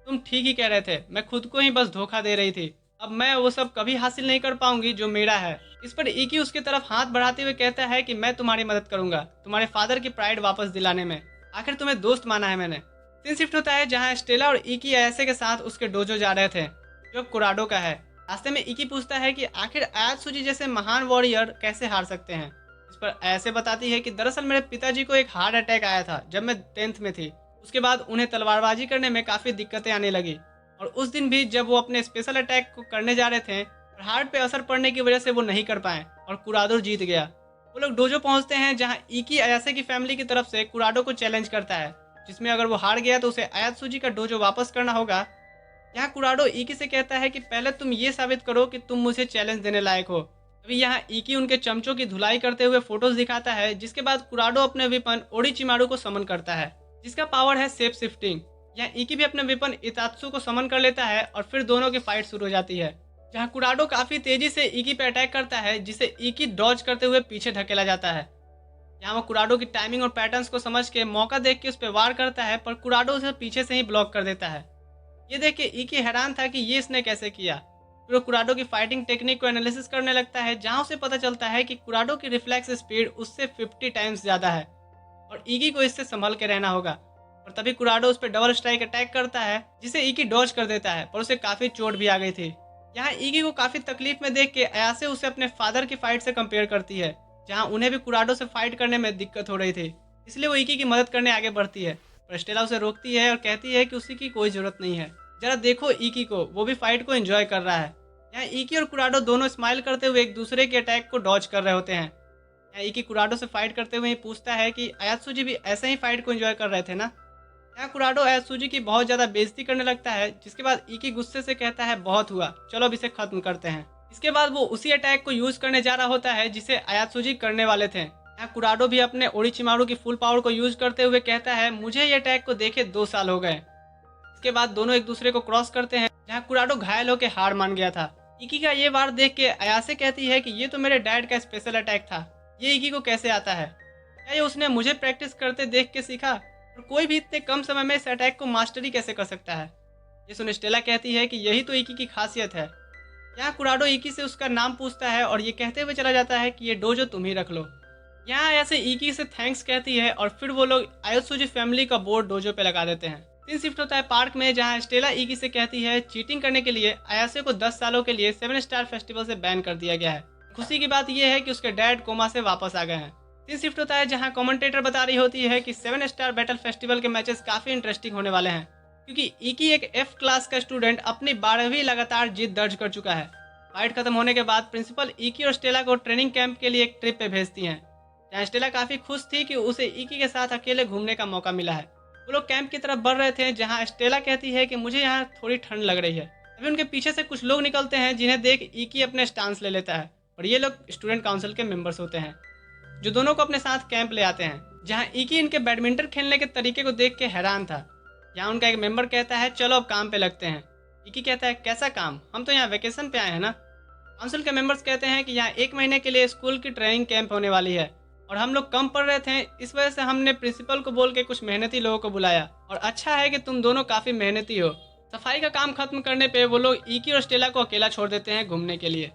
तुम ठीक ही कह रहे थे, मैं खुद को ही बस धोखा दे रही थी। अब मैं वो सब कभी हासिल नहीं कर पाऊंगी जो मेरा है। इस पर इकी उसकी तरफ हाथ बढ़ाते हुए कहता है कि मैं तुम्हारी मदद करूंगा तुम्हारे फादर की प्राइड वापस दिलाने में। आखिर तुम्हें दोस्त माना है मैंने। सीन शिफ्ट होता है, जहाँ स्टेला और इकी अयासे के साथ उसके डोजो जा रहे थे, जो कोराडो का है। रास्ते में इकी पूछता है कि आखिर अयात्सुजी जैसे महान वॉरियर कैसे हार सकते हैं। इस पर ऐसे बताती है कि दरअसल मेरे पिताजी को एक हार्ट अटैक आया था जब मैं 10th में थी। उसके बाद उन्हें तलवारबाजी करने में काफ़ी दिक्कतें आने लगी, और उस दिन भी जब वो अपने स्पेशल अटैक को करने जा रहे थे, और हार्ट पे असर पड़ने की वजह से वो नहीं कर पाए और कुराडो जीत गया। वो लोग डोजो पहुंचते हैं, जहां इकी अयासे की फैमिली की तरफ से कुराडो को चैलेंज करता है, जिसमें अगर वो हार गया तो उसे अयात्सुजी का डोजो वापस करना होगा। यहाँ कुराडो इकी से कहता है कि पहले तुम ये साबित करो कि तुम मुझे चैलेंज देने लायक हो। अभी यहाँ इकी उनके चमचों की धुलाई करते हुए फोटोज दिखाता है, जिसके बाद कुराडो अपने वेपन ओरीचिमारू को समन करता है, जिसका पावर है शेप शिफ्टिंग। यहाँ इकी भी अपने वेपन इतात्सु को समन कर लेता है और फिर दोनों की फाइट शुरू हो जाती है, जहाँ कुराडो काफी तेजी से इकी पे अटैक करता है, जिसे इकी डॉज करते हुए पीछे धकेला जाता है। यहाँ वो कुराडो की टाइमिंग और पैटर्न्स को समझ के मौका देख के उस पर वार करता है, पर कुराडो उसे पीछे से ही ब्लॉक कर देता है। ये देख के इकी हैरान था कि ये इसने कैसे किया। फिर वो कुराडो की फाइटिंग टेक्निक को एनालिसिस करने लगता है, जहाँ उसे पता चलता है कि कुराडो की रिफ्लेक्स स्पीड उससे 50 टाइम्स ज़्यादा है और इकी को इससे संभल के रहना होगा। और तभी कुराडो उस पर डबल स्ट्राइक अटैक करता है, जिसे इकी डॉज कर देता है, पर उसे काफ़ी चोट भी आ गई थी। यहाँ इकी को काफ़ी तकलीफ में देख के अयासे उसे अपने फादर की फाइट से कंपेयर करती है, जहाँ उन्हें भी कुराडो से फाइट करने में दिक्कत हो रही थी, इसलिए वो इकी की मदद करने आगे बढ़ती है। पर स्टेला उसे रोकती है और कहती है कि उसी की कोई ज़रूरत नहीं है, जरा देखो इकी को, वो भी फाइट को एंजॉय कर रहा है। यहाँ इकी और कुराडो दोनों स्माइल करते हुए एक दूसरे के अटैक को डॉज कर रहे होते हैं। यहाँ इकी कुराडो से फाइट करते हुए ही पूछता है कि अयात्सुजी भी ऐसे ही फाइट को एंजॉय कर रहे थे ना। यहाँ कुराडो अयात्सुजी की बहुत ज़्यादा बेइज्जती करने लगता है, जिसके बाद इकी गुस्से से कहता है बहुत हुआ, चलो अब इसे खत्म करते हैं। इसके बाद वो उसी अटैक को यूज करने जा रहा होता है जिसे अयात्सुजी करने वाले थे। यहाँ कुराडो भी अपने ओरिचिमारू की फुल पावर को यूज करते हुए कहता है मुझे ये अटैक को देखे 2 साल हो गए। इसके बाद दोनों एक दूसरे को क्रॉस करते हैं, जहाँ कुराडो घायल होकर हार मान गया था। इकी का ये वार देख के अयासे कहती है कि ये तो मेरे डैड का स्पेशल अटैक था, ये इकी को कैसे आता है, क्या ये उसने मुझे प्रैक्टिस करते देख के सीखा, और कोई भी इतने कम समय में इस अटैक को मास्टरी कैसे कर सकता है। ये सुन स्टेला कहती है कि यही तो इकी की खासियत है। यहाँ कुराडो इकी से उसका नाम पूछता है और ये कहते हुए चला जाता है कि ये डोजो तुम ही रख लो। यहाँ ऐसे इकी से थैंक्स कहती है और फिर वो लोग अयात्सुजी फैमिली का बोर्ड डोजो पे लगा देते हैं। सीन शिफ्ट होता है पार्क में, जहाँ स्टेला इकी से कहती है चीटिंग करने के लिए अयासे को 10 सालों के लिए 7 स्टार फेस्टिवल से बैन कर दिया गया है। खुशी की बात यह है कि उसके डैड कोमा से वापस आ गए हैं। सीन शिफ्ट होता है जहाँ कमेंटेटर बता रही होती है कि 7 स्टार बैटल फेस्टिवल के मैचेस काफी इंटरेस्टिंग होने वाले हैं, क्योंकि इकी एक F क्लास का स्टूडेंट अपनी 12वीं लगातार जीत दर्ज कर चुका है। फाइट खत्म होने के बाद प्रिंसिपल इकी और स्टेला को ट्रेनिंग कैंप के लिए एक ट्रिप पे भेजती हैं, जहाँ स्टेला काफी खुश थी कि उसे इकी के साथ अकेले घूमने का मौका मिला है। वो लोग कैंप की तरफ बढ़ रहे थे, जहाँ स्टेला कहती है कि मुझे यहाँ थोड़ी ठंड लग रही है। अभी उनके पीछे से कुछ लोग निकलते हैं, जिन्हें देख इकी अपने स्टांस ले लेता है, और ये लोग स्टूडेंट काउंसिल के मेंबर्स होते हैं, जो दोनों को अपने साथ कैंप ले आते हैं। जहाँ इकी इनके बैडमिंटन खेलने के तरीके को देख के हैरान था। यहाँ उनका एक मेंबर कहता है चलो अब काम पे लगते हैं। इकी कहता है कैसा काम, हम तो यहाँ वेकेशन पे आए हैं ना। काउंसिल के मेंबर्स कहते हैं कि यहाँ 1 महीने के लिए स्कूल की ट्रेनिंग कैंप होने वाली है और हम लोग कम पढ़ रहे थे, इस वजह से हमने प्रिंसिपल को बोल के कुछ मेहनती लोगों को बुलाया, और अच्छा है कि तुम दोनों काफ़ी मेहनती हो। सफाई का काम खत्म करने पे वो लोग इकी और स्टेला को अकेला छोड़ देते हैं घूमने के लिए।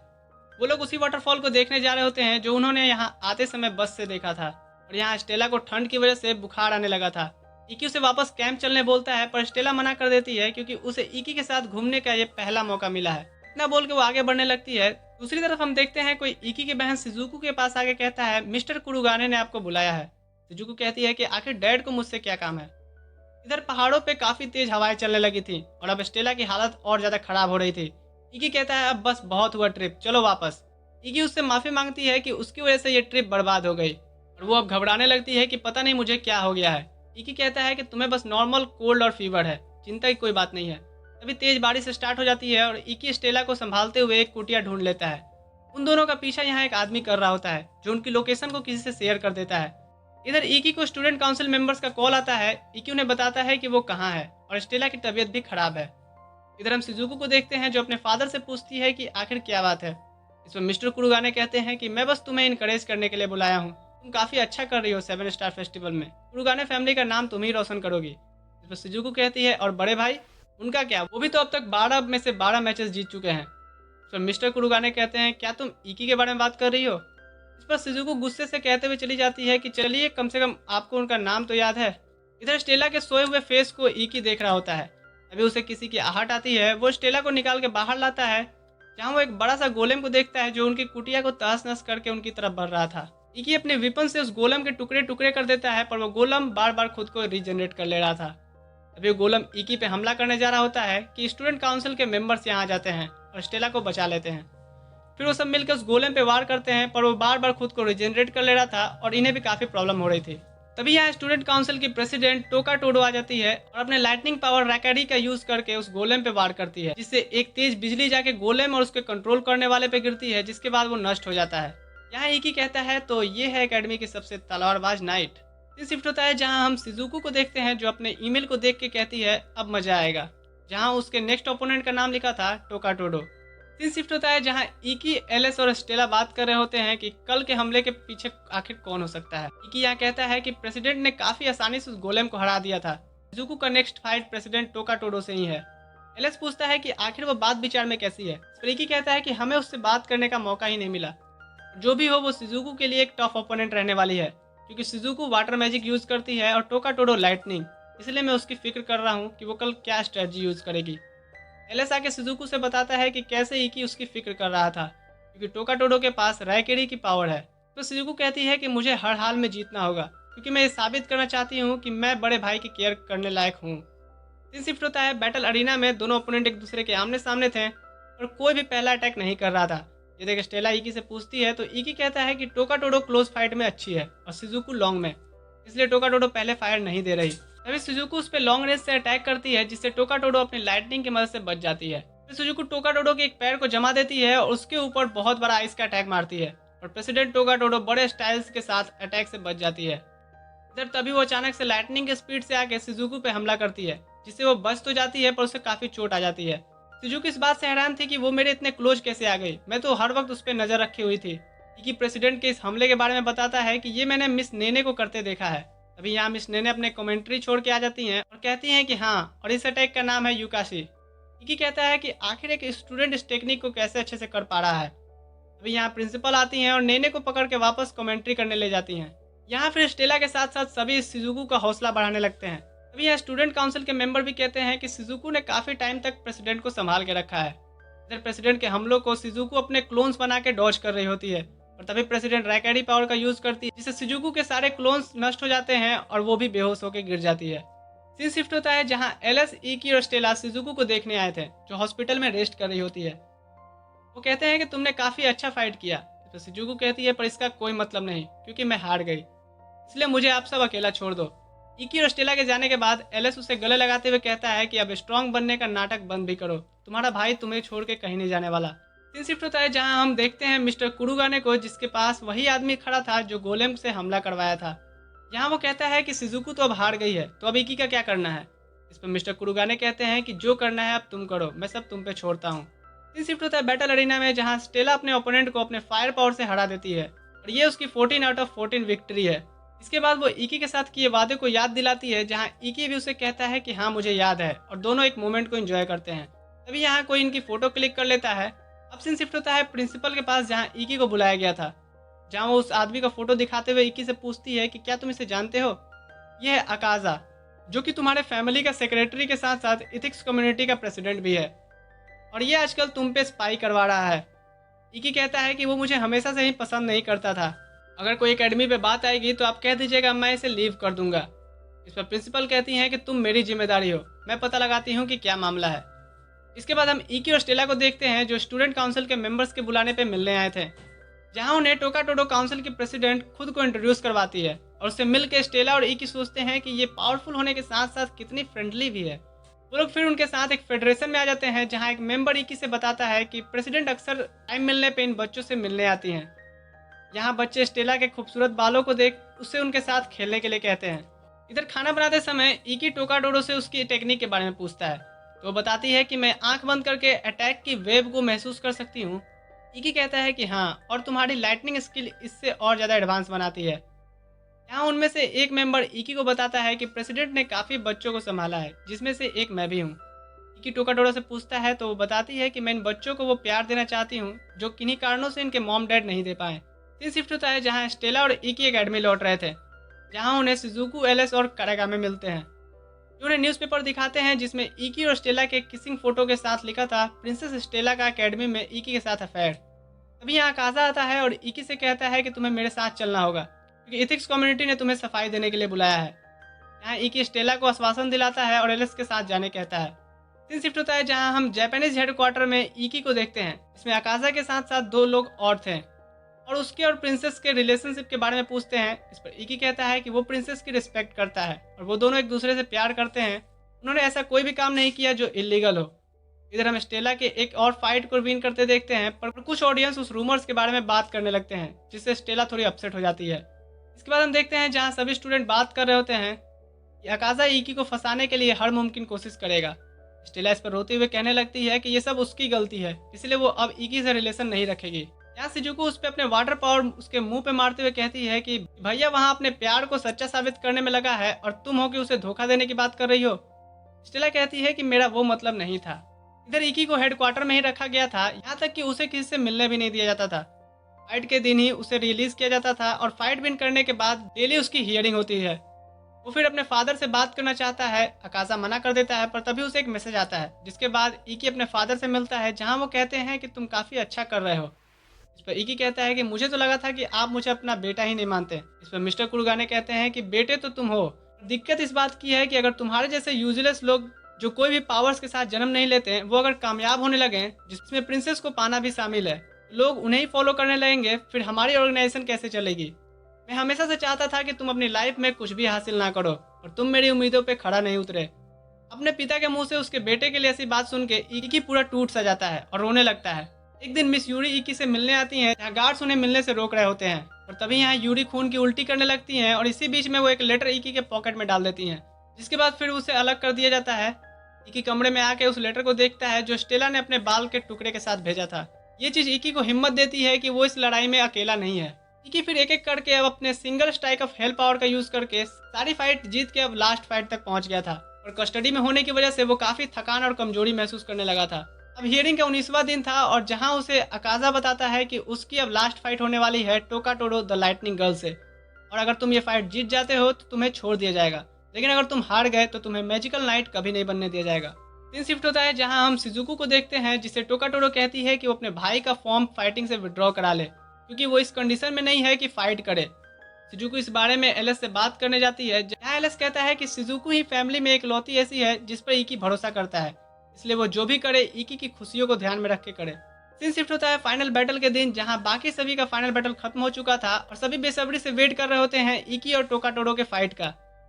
वो लोग उसी वाटरफॉल को देखने जा रहे होते हैं जो उन्होंने यहाँ आते समय बस से देखा था, और यहाँ स्टेला को ठंड की वजह से बुखार आने लगा था। इकी उसे वापस कैंप चलने बोलता है, पर स्टेला मना कर देती है क्योंकि उसे इकी के साथ घूमने का ये पहला मौका मिला है। इतना बोल के वो आगे बढ़ने लगती है। दूसरी तरफ हम देखते हैं कोई इकी की बहन शिजुको के पास आके कहता है मिस्टर कुरुगाने ने आपको बुलाया है। शिजुको कहती है कि आखिर डैड को मुझसे क्या काम है। इधर पहाड़ों पे काफी तेज हवाएं चलने लगी थी और अब स्टेला की हालत और ज्यादा खराब हो रही थी। इकी कहता है अब बस बहुत हुआ ट्रिप, चलो वापस। इकी उससे माफी मांगती है कि उसकी वजह से ये ट्रिप बर्बाद हो गई, और वो अब घबराने लगती है कि पता नहीं मुझे क्या हो गया है। इकी कहता है कि तुम्हें बस नॉर्मल कोल्ड और फीवर है, चिंता की कोई बात नहीं है। तभी तेज बारिश स्टार्ट हो जाती है और इकी स्टेला को संभालते हुए एक कुटिया ढूंढ लेता है। उन दोनों का पीछा यहाँ एक आदमी कर रहा होता है, जो उनकी लोकेशन को किसी से शेयर कर देता है। इधर इकी को स्टूडेंट काउंसिल मेंबर्स का कॉल आता है। इकी उन्हें बताता है कि वो कहाँ है और स्टेला की तबीयत भी खराब है। इधर हम शिजुको को देखते हैं, जो अपने फादर से पूछती है कि आखिर क्या बात है। इसमें मिस्टर कुरुगाने कहते हैं कि मैं बस तुम्हें इनकरेज करने के लिए बुलाया हूँ, तुम काफ़ी अच्छा कर रही हो 7 स्टार फेस्टिवल में, कुरुगाने फैमिली का नाम तुम ही रोशन करोगी। इस पर शिजुको कहती है और बड़े भाई उनका क्या, वो भी तो अब तक 12 में से 12 मैचेस जीत चुके हैं। तो मिस्टर कुरुगाने कहते हैं क्या तुम इकी के बारे में बात कर रही हो। इस पर शिजुको गुस्से से कहते हुए चली जाती है कि चलिए कम से कम आपको उनका नाम तो याद है। इधर स्टेला के सोए हुए फेस को इकी देख रहा होता है। अभी उसे किसी की आहट आती है, वो स्टेला को निकाल के बाहर लाता है, जहाँ वो एक बड़ा सा गोलेम को देखता है जो उनकी कुटिया को तहस नहस करके उनकी तरफ बढ़ रहा था। इकी अपने विपन से उस गोलम के टुकड़े टुकड़े कर देता है, पर वो गोलम बार बार खुद को रीजनरेट कर ले रहा था। अभी वो गोलम इकी पे हमला करने जा रहा होता है कि स्टूडेंट काउंसिल के मेंबर्स यहाँ आ जाते हैं और स्टेला को बचा लेते हैं। फिर वो सब मिलकर उस गोलम पे वार करते हैं, पर वो बार बार खुद को रीजनरेट कर ले रहा था और इन्हें भी काफ़ी प्रॉब्लम हो रही थी। तभी यहाँ स्टूडेंट काउंसिल की प्रेसिडेंट टोका टोडो आ जाती है और अपने लाइटनिंग पावर रैकेडी का यूज करके उस गोलेम पे वार करती है, जिससे एक तेज बिजली जाके गोलेम और उसके कंट्रोल करने वाले पे गिरती है, जिसके बाद वो नष्ट हो जाता है। यहाँ इकी कहता है तो ये है एकेडमी की सबसे तलवारबाज नाइट। सीन शिफ्ट होता है जहां हम शिजुको को देखते हैं जो अपने ईमेल को देख के कहती है अब मजा आएगा, जहां उसके नेक्स्ट ओपोनेंट का नाम लिखा था टोका टोडो। सीन शिफ्ट होता है जहां इकी, एलएस और स्टेला बात कर रहे होते हैं कि कल के हमले के पीछे आखिर कौन हो सकता है। इकी यहाँ कहता है कि प्रेसिडेंट ने काफी आसानी से उस गोलेम को हरा दिया था। शिजुको का नेक्स्ट फाइट प्रेसिडेंट टोका टोडो से ही है। एलएस पूछता है कि आखिर वो बात विचार में कैसी है। इकी कहता है कि हमें उससे बात करने का मौका ही नहीं मिला। जो भी हो वो शिजुको के लिए एक टफ ओपोनेंट रहने वाली है, क्योंकि शिजुको वाटर मैजिक यूज करती है और टोका टोडो लाइटनिंग। इसलिए मैं उसकी फिक्र कर रहा हूँ कि वो कल क्या स्ट्रेटजी यूज करेगी। एलएस आके शिजुको से बताता है कि कैसे इकी उसकी फिक्र कर रहा था, क्योंकि टोका टोडो के पास रैकेरी की पावर है। तो शिजुको कहती है कि मुझे हर हाल में जीतना होगा, क्योंकि मैं ये साबित करना चाहती हूँ कि मैं बड़े भाई की केयर करने लायक हूँ। सीन शिफ्ट होता है बैटल अरीना में। दोनों ओपोनेंट एक दूसरे के आमने सामने थे और कोई भी पहला अटैक नहीं कर रहा था। ये देख स्टेला इकी से पूछती है तो इकी कहता है कि टोका टोडो क्लोज फाइट में अच्छी है और शिजुको लॉन्ग में, इसलिए टोका टोडो पहले फायर नहीं दे रही। तभी शिजुको उस पर लॉन्ग रेंज से अटैक करती है, जिससे टोका टोडो अपनी लाइटनिंग की मदद से बच जाती है। फिर शिजुको टोका टोडो के एक पैर को जमा देती है और उसके ऊपर बहुत बड़ा आइस का अटैक मारती है और प्रेसिडेंट टोका टोडो बड़े स्टाइल्स के साथ अटैक से बच जाती है। इधर तभी वो अचानक से लाइटनिंग के स्पीड से आके शिजुको पे हमला करती है, जिससे वो बच तो जाती है पर उसे काफी चोट आ जाती है। शिजुको इस बात से हैरान थी कि वो मेरे इतने क्लोज कैसे आ गई, मैं तो हर वक्त उस पर नजर रखी हुई थी। कि प्रेसिडेंट के इस हमले के बारे में बताता है कि ये मैंने मिस नेने को करते देखा है। अभी यहाँ मिस नेने अपने कमेंट्री छोड़ के आ जाती हैं और कहती हैं कि हाँ, और इस अटैक का नाम है युकाशी। इकी कहता है कि आखिर एक स्टूडेंट इस टेक्निक को कैसे अच्छे से कर पा रहा है। अभी यहाँ प्रिंसिपल आती हैं और नेने को पकड़ के वापस कमेंट्री करने ले जाती हैं। यहाँ फिर स्टेला के साथ साथ सभी शिजुको का हौसला बढ़ाने लगते हैं। अभी यहाँ स्टूडेंट काउंसिल के मेंबर भी कहते हैं कि शिजुको ने काफी टाइम तक प्रेसिडेंट को संभाल के रखा है। इधर प्रेसिडेंट के हमलों को शिजुको अपने क्लोन्स बना के डॉज कर रही होती है और तभी प्रेसिडेंट रैकेडी पावर का यूज करती है, जिससे शिजुको के सारे क्लोन्स नष्ट हो जाते हैं और वो भी बेहोश होकर गिर जाती है। सीन शिफ्ट होता है जहाँ एलएस, इकी और स्टेला शिजुको को देखने आए थे, जो हॉस्पिटल में रेस्ट कर रही होती है। वो कहते हैं कि तुमने काफी अच्छा फाइट किया। तो शिजुको कहती है पर इसका कोई मतलब नहीं, क्योंकि मैं हार गई, इसलिए मुझे आप सब अकेला छोड़ दो। इकी और स्टेला के जाने के बाद एलएस उसे गले लगाते हुए कहता है कि अब स्ट्रांग बनने का नाटक बंद भी करो, तुम्हारा भाई तुम्हें छोड़ के कहीं नहीं जाने वाला। सीन शिफ्ट होता है जहां हम देखते हैं मिस्टर कुरुगाने को, जिसके पास वही आदमी खड़ा था जो गोलेम से हमला करवाया था। यहाँ वो कहता है कि शिजुको तो अब हार गई है, तो अब इकी का क्या करना है। इस पर मिस्टर कुरुगाने कहते हैं कि जो करना है अब तुम करो, मैं सब तुम पे छोड़ता हूँ। सीन शिफ्ट होता है बैटल अरीना में, जहाँ स्टेला अपने ओपोनेंट को अपने फायर पावर से हरा देती है और ये उसकी 14 आउट ऑफ 14 विक्ट्री है। इसके बाद वो इकी के साथ किए वादे को याद दिलाती है, जहां इकी भी उसे कहता है कि हाँ मुझे याद है, और दोनों एक मोमेंट को एंजॉय करते हैं। तभी यहाँ कोई इनकी फोटो क्लिक कर लेता है। अब सीन शिफ्ट होता है प्रिंसिपल के पास, जहाँ इकी को बुलाया गया था, जहाँ वो उस आदमी का फोटो दिखाते हुए इकी से पूछती है कि क्या तुम इसे जानते हो। यह है अकाजा, जो कि तुम्हारे फैमिली का सेक्रेटरी के साथ साथ इथिक्स कम्युनिटी का प्रेसिडेंट भी है, और ये आजकल तुम पे स्पाई करवा रहा है। इकी कहता है कि वो मुझे हमेशा से ही पसंद नहीं करता था, अगर कोई एकेडमी पे बात आएगी तो आप कह दीजिएगा, मैं इसे लीव कर दूंगा। इस पर प्रिंसिपल कहती हैं कि तुम मेरी जिम्मेदारी हो, मैं पता लगाती हूँ कि क्या मामला है। इसके बाद हम इकी और स्टेला को देखते हैं, जो स्टूडेंट काउंसिल के मेंबर्स के बुलाने पे मिलने आए थे, जहां उन्हें टोका टोडो काउंसिल की प्रेसिडेंट खुद को इंट्रोड्यूस करवाती है और उससे मिल के स्टेला और इकी सोचते हैं कि ये पावरफुल होने के साथ साथ कितनी फ्रेंडली भी है। वो लोग फिर उनके साथ एक फेडरेशन में आ जाते हैं, जहाँ एक मेंबर इकी से बताता है कि प्रेसिडेंट अक्सर टाइम मिलने पर इन बच्चों से मिलने आती हैं। यहाँ बच्चे स्टेला के खूबसूरत बालों को देख उससे उनके साथ खेलने के लिए कहते हैं। इधर खाना बनाते समय इकी टोका टोडो से उसकी टेक्निक के बारे में पूछता है, तो वो बताती है कि मैं आंख बंद करके अटैक की वेव को महसूस कर सकती हूँ। इकी कहता है कि हाँ, और तुम्हारी लाइटनिंग स्किल इससे और ज़्यादा एडवांस बनाती है। यहाँ उनमें से एक मेंबर इकी को बताता है कि प्रेसिडेंट ने काफ़ी बच्चों को संभाला है, जिसमें से एक मैं भी हूँ। इकी टोका टोडो से पूछता है तो वो बताती है कि मैं इन बच्चों को वो प्यार देना चाहती हूँ जो किन्हीं कारणों से इनके मॉम डैड नहीं दे पाए। सीन शिफ्ट होता है जहाँ स्टेला और इकी एकेडमी लौट रहे थे, जहाँ उन्हें शिजुको, एलएस और कारागामे मिलते हैं, जो उन्हें न्यूज़पेपर दिखाते हैं जिसमें इकी और स्टेला के किसिंग फोटो के साथ लिखा था प्रिंसेस स्टेला का एकेडमी में इकी के साथ अफेयर। तभी यहाँ काजा आता है और इकी से कहता है कि तुम्हें मेरे साथ चलना होगा, क्योंकि इथिक्स कम्युनिटी ने तुम्हें सफाई देने के लिए बुलाया है। यहाँ इकी स्टेला को आश्वासन दिलाता है और एलएस के साथ जाने कहता है। सीन शिफ्ट होता है जहाँ हम जापानीज हेडक्वार्टर में इकी को देखते हैं, इसमें अकाजा के साथ साथ दो लोग और थे और उसके और प्रिंसेस के रिलेशनशिप के बारे में पूछते हैं। इस पर इकी कहता है कि वो प्रिंसेस की रिस्पेक्ट करता है और वो दोनों एक दूसरे से प्यार करते हैं, उन्होंने ऐसा कोई भी काम नहीं किया जो इलीगल हो। इधर हम स्टेला के एक और फाइट को विन करते देखते हैं, पर कुछ ऑडियंस उस रूमर्स के बारे में बात करने लगते हैं, जिससे स्टेला थोड़ी अपसेट हो जाती है। इसके बाद हम देखते हैं जहाँ सभी स्टूडेंट बात कर रहे होते हैं कि अकाज़ा इकी को फंसाने के लिए हर मुमकिन कोशिश करेगा। स्टेला इस पर रोते हुए कहने लगती है कि ये सब उसकी गलती है, इसलिए वो अब इकी से रिलेशन नहीं रखेगी। यहाँ शिजुको उस पर अपने वाटर पावर उसके मुंह पे मारते हुए कहती है कि भैया वहाँ अपने प्यार को सच्चा साबित करने में लगा है और तुम हो कि उसे धोखा देने की बात कर रही हो। स्टेला कहती है कि मेरा वो मतलब नहीं था। इधर इकी को हेडक्वार्टर में ही रखा गया था, यहाँ तक कि उसे किसी से मिलने भी नहीं दिया जाता था। फाइट के दिन ही उसे रिलीज किया जाता था और फाइट विन करने के बाद डेली उसकी हियरिंग होती है। वो फिर अपने फादर से बात करना चाहता है, अकाज़ा मना कर देता है, पर तभी उसे एक मैसेज आता है जिसके बाद इकी अपने फादर से मिलता है जहां वो कहते हैं कि तुम काफ़ी अच्छा कर रहे हो। इस पर इकी कहता है कि मुझे तो लगा था कि आप मुझे अपना बेटा ही नहीं मानते। इस पर मिस्टर कुरुगाने कहते हैं कि बेटे तो तुम हो, दिक्कत इस बात की है कि अगर तुम्हारे जैसे यूजलेस लोग जो कोई भी पावर्स के साथ जन्म नहीं लेते वो अगर कामयाब होने लगे, जिसमें प्रिंसेस को पाना भी शामिल है, लोग उन्हें ही फॉलो करने लगेंगे, फिर हमारी ऑर्गेनाइजेशन कैसे चलेगी। मैं हमेशा से चाहता था कि तुम अपनी लाइफ में कुछ भी हासिल ना करो और तुम मेरी उम्मीदों पे खड़ा नहीं उतरे। अपने पिता के मुंह से उसके बेटे के लिए ऐसी बात सुन के इकी पूरा टूट सा जाता है और रोने लगता है। एक दिन मिस यूरी इकी से मिलने आती हैं, जहाँ गार्ड्स उन्हें मिलने से रोक रहे होते हैं, और तभी यहाँ यूरी खून की उल्टी करने लगती हैं और इसी बीच में वो एक लेटर इकी के पॉकेट में डाल देती हैं, जिसके बाद फिर उसे अलग कर दिया जाता है। इकी कमरे में आके उस लेटर को देखता है जो स्टेला ने अपने बाल के टुकड़े के साथ भेजा था। ये चीज इकी को हिम्मत देती है कि वो इस लड़ाई में अकेला नहीं है। इकी फिर एक एक करके अब अपने single strike of hell power का यूज करके सारी फाइट जीत के अब लास्ट फाइट तक पहुंच गया था, और कस्टडी में होने की वजह से वो काफी थकान और कमजोरी महसूस करने लगा था। अब हियरिंग का 19वां दिन था और जहां उसे अकाज़ा बताता है कि उसकी अब लास्ट फाइट होने वाली है टोकाटोरो द लाइटनिंग गर्ल से, और अगर तुम ये फाइट जीत जाते हो तो तुम्हें छोड़ दिया जाएगा, लेकिन अगर तुम हार गए तो तुम्हें मैजिकल नाइट कभी नहीं बनने दिया जाएगा। दिन शिफ्ट होता है जहां हम शिजुको को देखते हैं जिसे टोकाटोरो कहती है कि वो अपने भाई का फॉर्म फाइटिंग से विड्रॉ करा ले, क्योंकि वो इस कंडीशन में नहीं है कि फाइट करे। शिजुको इस बारे में एलएस से बात करने जाती है, जहाँ एलएस कहता है कि शिजुको ही फैमिली में एक लौती ऐसी है जिस पर इकी भरोसा करता है, इसलिए वो जो भी करे इकी की खुशियों को ध्यान में रख के करे। सीन शिफ्ट होता है फाइनल बैटल के दिन, जहां बाकी सभी का फाइनल बैटल खत्म हो चुका था और सभी बेसब्री से वेट कर रहे होते हैं इकी और टोकाटोरो के फाइट का।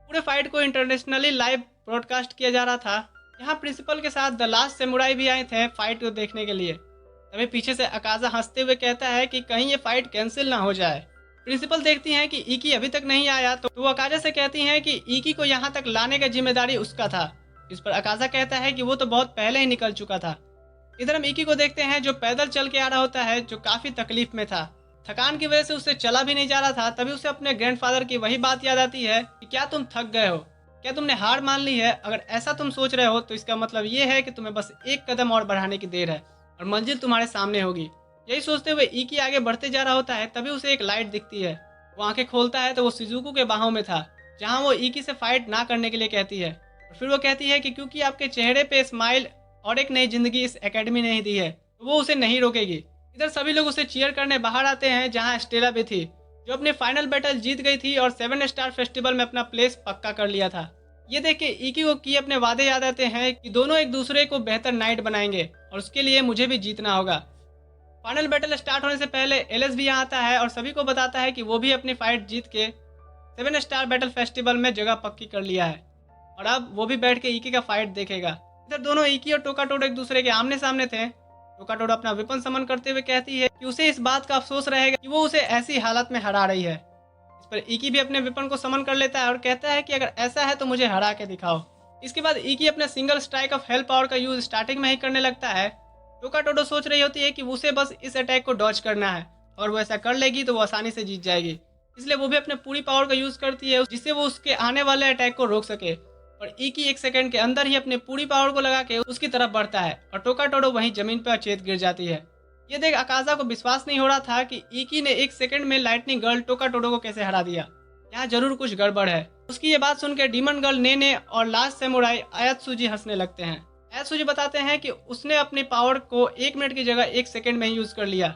पूरे फाइट को इंटरनेशनली लाइव ब्रॉडकास्ट किया जा रहा था। यहाँ प्रिंसिपल के साथ द लास्ट सैमुराई भी आए थे फाइट को देखने के लिए। तभी पीछे से अकाज़ा हंसते हुए कहता है कि कहीं ये फाइट कैंसिल ना हो जाए। प्रिंसिपल देखती हैं कि इकी अभी तक नहीं आया, तो वो अकाज़ा से कहती हैं कि इकी को यहाँ तक लाने का जिम्मेदारी उसका था। इस पर अकाज़ा कहता है कि वो तो बहुत पहले ही निकल चुका था। इधर हम इकी को देखते हैं जो पैदल चल के आ रहा होता है, जो काफ़ी तकलीफ में था। थकान की वजह से उससे चला भी नहीं जा रहा था। तभी उसे अपने ग्रैंडफादर की वही बात याद आती है कि क्या तुम थक गए हो, क्या तुमने हार मान ली है? अगर ऐसा तुम सोच रहे हो तो इसका मतलब ये है कि तुम्हें बस एक कदम और बढ़ाने की देर है और मंजिल तुम्हारे सामने होगी। यही सोचते हुए इकी आगे बढ़ते जा रहा होता है। तभी उसे एक लाइट दिखती है। वो आंखें खोलता है तो वो शिजुको के बाहों में था, जहां वो इकी से फाइट ना करने के लिए कहती है। और फिर वो कहती है कि क्योंकि आपके चेहरे पे स्माइल और एक नई जिंदगी इस एकेडमी ने ही दी है, तो वो उसे नहीं रोकेगी। इधर सभी लोग उसे चीयर करने बाहर आते हैं, जहां स्टेला भी थी, जो अपनी फाइनल बैटल जीत गई थी और 7 स्टार फेस्टिवल में अपना प्लेस पक्का कर लिया था। ये देख के इकी को की अपने वादे याद आते हैं कि दोनों एक दूसरे को बेहतर नाइट बनाएंगे और उसके लिए मुझे भी जीतना होगा। फाइनल बैटल स्टार्ट होने से पहले एलएस भी यहाँ आता है और सभी को बताता है कि वो भी अपनी फाइट जीत के 7 स्टार बैटल फेस्टिवल में जगह पक्की कर लिया है और अब वो भी बैठ के इकी का फाइट देखेगा। इधर दोनों इकी और टोकाटोरो एक दूसरे के आमने सामने थे। टोकाटोरो अपना वेपन समन करते हुए कहती है कि उसे इस बात का अफसोस रहेगा कि वो उसे ऐसी हालत में हरा रही है। इस पर इकी भी अपने वेपन को समन कर लेता है और कहता है कि अगर ऐसा है तो मुझे हरा के दिखाओ। इसके बाद इकी अपने single strike of hell power का यूज स्टार्टिंग में ही करने लगता है। टोकाटोरो सोच रही होती है कि उसे बस इस अटैक को डॉज करना है और वो ऐसा कर लेगी तो वो आसानी से जीत जाएगी, इसलिए वो भी अपने पूरी पावर का यूज करती है जिससे वो उसके आने वाले अटैक को रोक सके। और इकी 1 सेकंड के अंदर ही अपने पूरी पावर को लगा के उसकी तरफ बढ़ता है और टोकाटोरो वहीं जमीन पर अचेत गिर जाती है। ये देख अकाज़ा को विश्वास नहीं हो रहा था कि इकी ने 1 सेकंड में लाइटनिंग गर्ल टोकाटोरो को कैसे हरा दिया। यहाँ जरूर कुछ गड़बड़ है। उसकी ये बात सुनकर डीमन गर्ल नेने और लास्ट सैमुराई आयात्सुजी हंसने लगते हैं। आयात्सुजी बताते हैं कि उसने अपनी पावर को 1 मिनट की जगह 1 सेकंड में ही यूज कर लिया,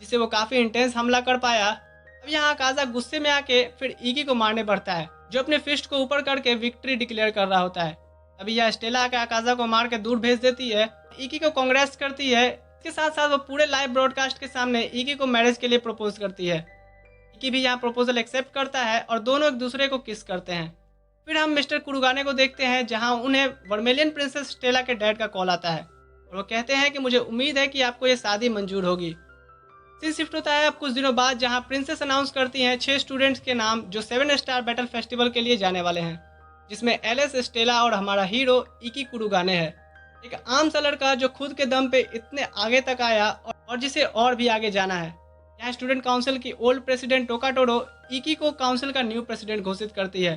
जिससे वो काफी इंटेंस हमला कर पाया। अब यहाँ अकाज़ा गुस्से में आके फिर इकी को मारने बढ़ता है, जो अपने फिस्ट को ऊपर करके विक्ट्री डिक्लेयर कर रहा होता है। अभी यह स्टेला आके अकाज़ा को मार के दूर भेज देती है, इकी को कांग्रेस करती है। इसके साथ साथ वो पूरे लाइव ब्रॉडकास्ट के सामने इकी को मैरिज के लिए प्रपोज करती है। इकी भी यहाँ प्रपोजल एक्सेप्ट करता है और दोनों एक दूसरे को किस करते हैं। फिर हम मिस्टर कुरुगाने को देखते हैं, जहाँ उन्हें वर्मेलियन प्रिंसेस स्टेला के डैड का कॉल आता है और वो कहते हैं कि मुझे उम्मीद है कि आपको ये शादी मंजूर होगी। सीन शिफ्ट होता है अब कुछ दिनों बाद, जहां प्रिंसेस अनाउंस करती हैं 6 स्टूडेंट्स के नाम जो 7 स्टार बैटल फेस्टिवल के लिए जाने वाले हैं, जिसमें एलिस, स्टेला और हमारा हीरो इकी कुरुगाने है। एक आम सा लड़का जो खुद के दम पे इतने आगे तक आया और जिसे और भी आगे जाना है। यहाँ स्टूडेंट काउंसिल की ओल्ड प्रेसिडेंट टोकाटोरो इकी को काउंसिल का न्यू प्रेसिडेंट घोषित करती है,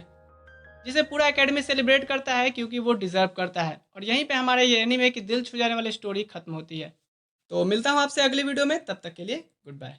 जिसे पूरा एकेडमी सेलिब्रेट करता है क्योंकि वो डिजर्व करता है। और यहीं पे हमारे ये एनीमे की दिल छू जाने वाली स्टोरी खत्म होती है। तो मिलता हूँ आपसे अगली वीडियो में, तब तक के लिए गुड बाय।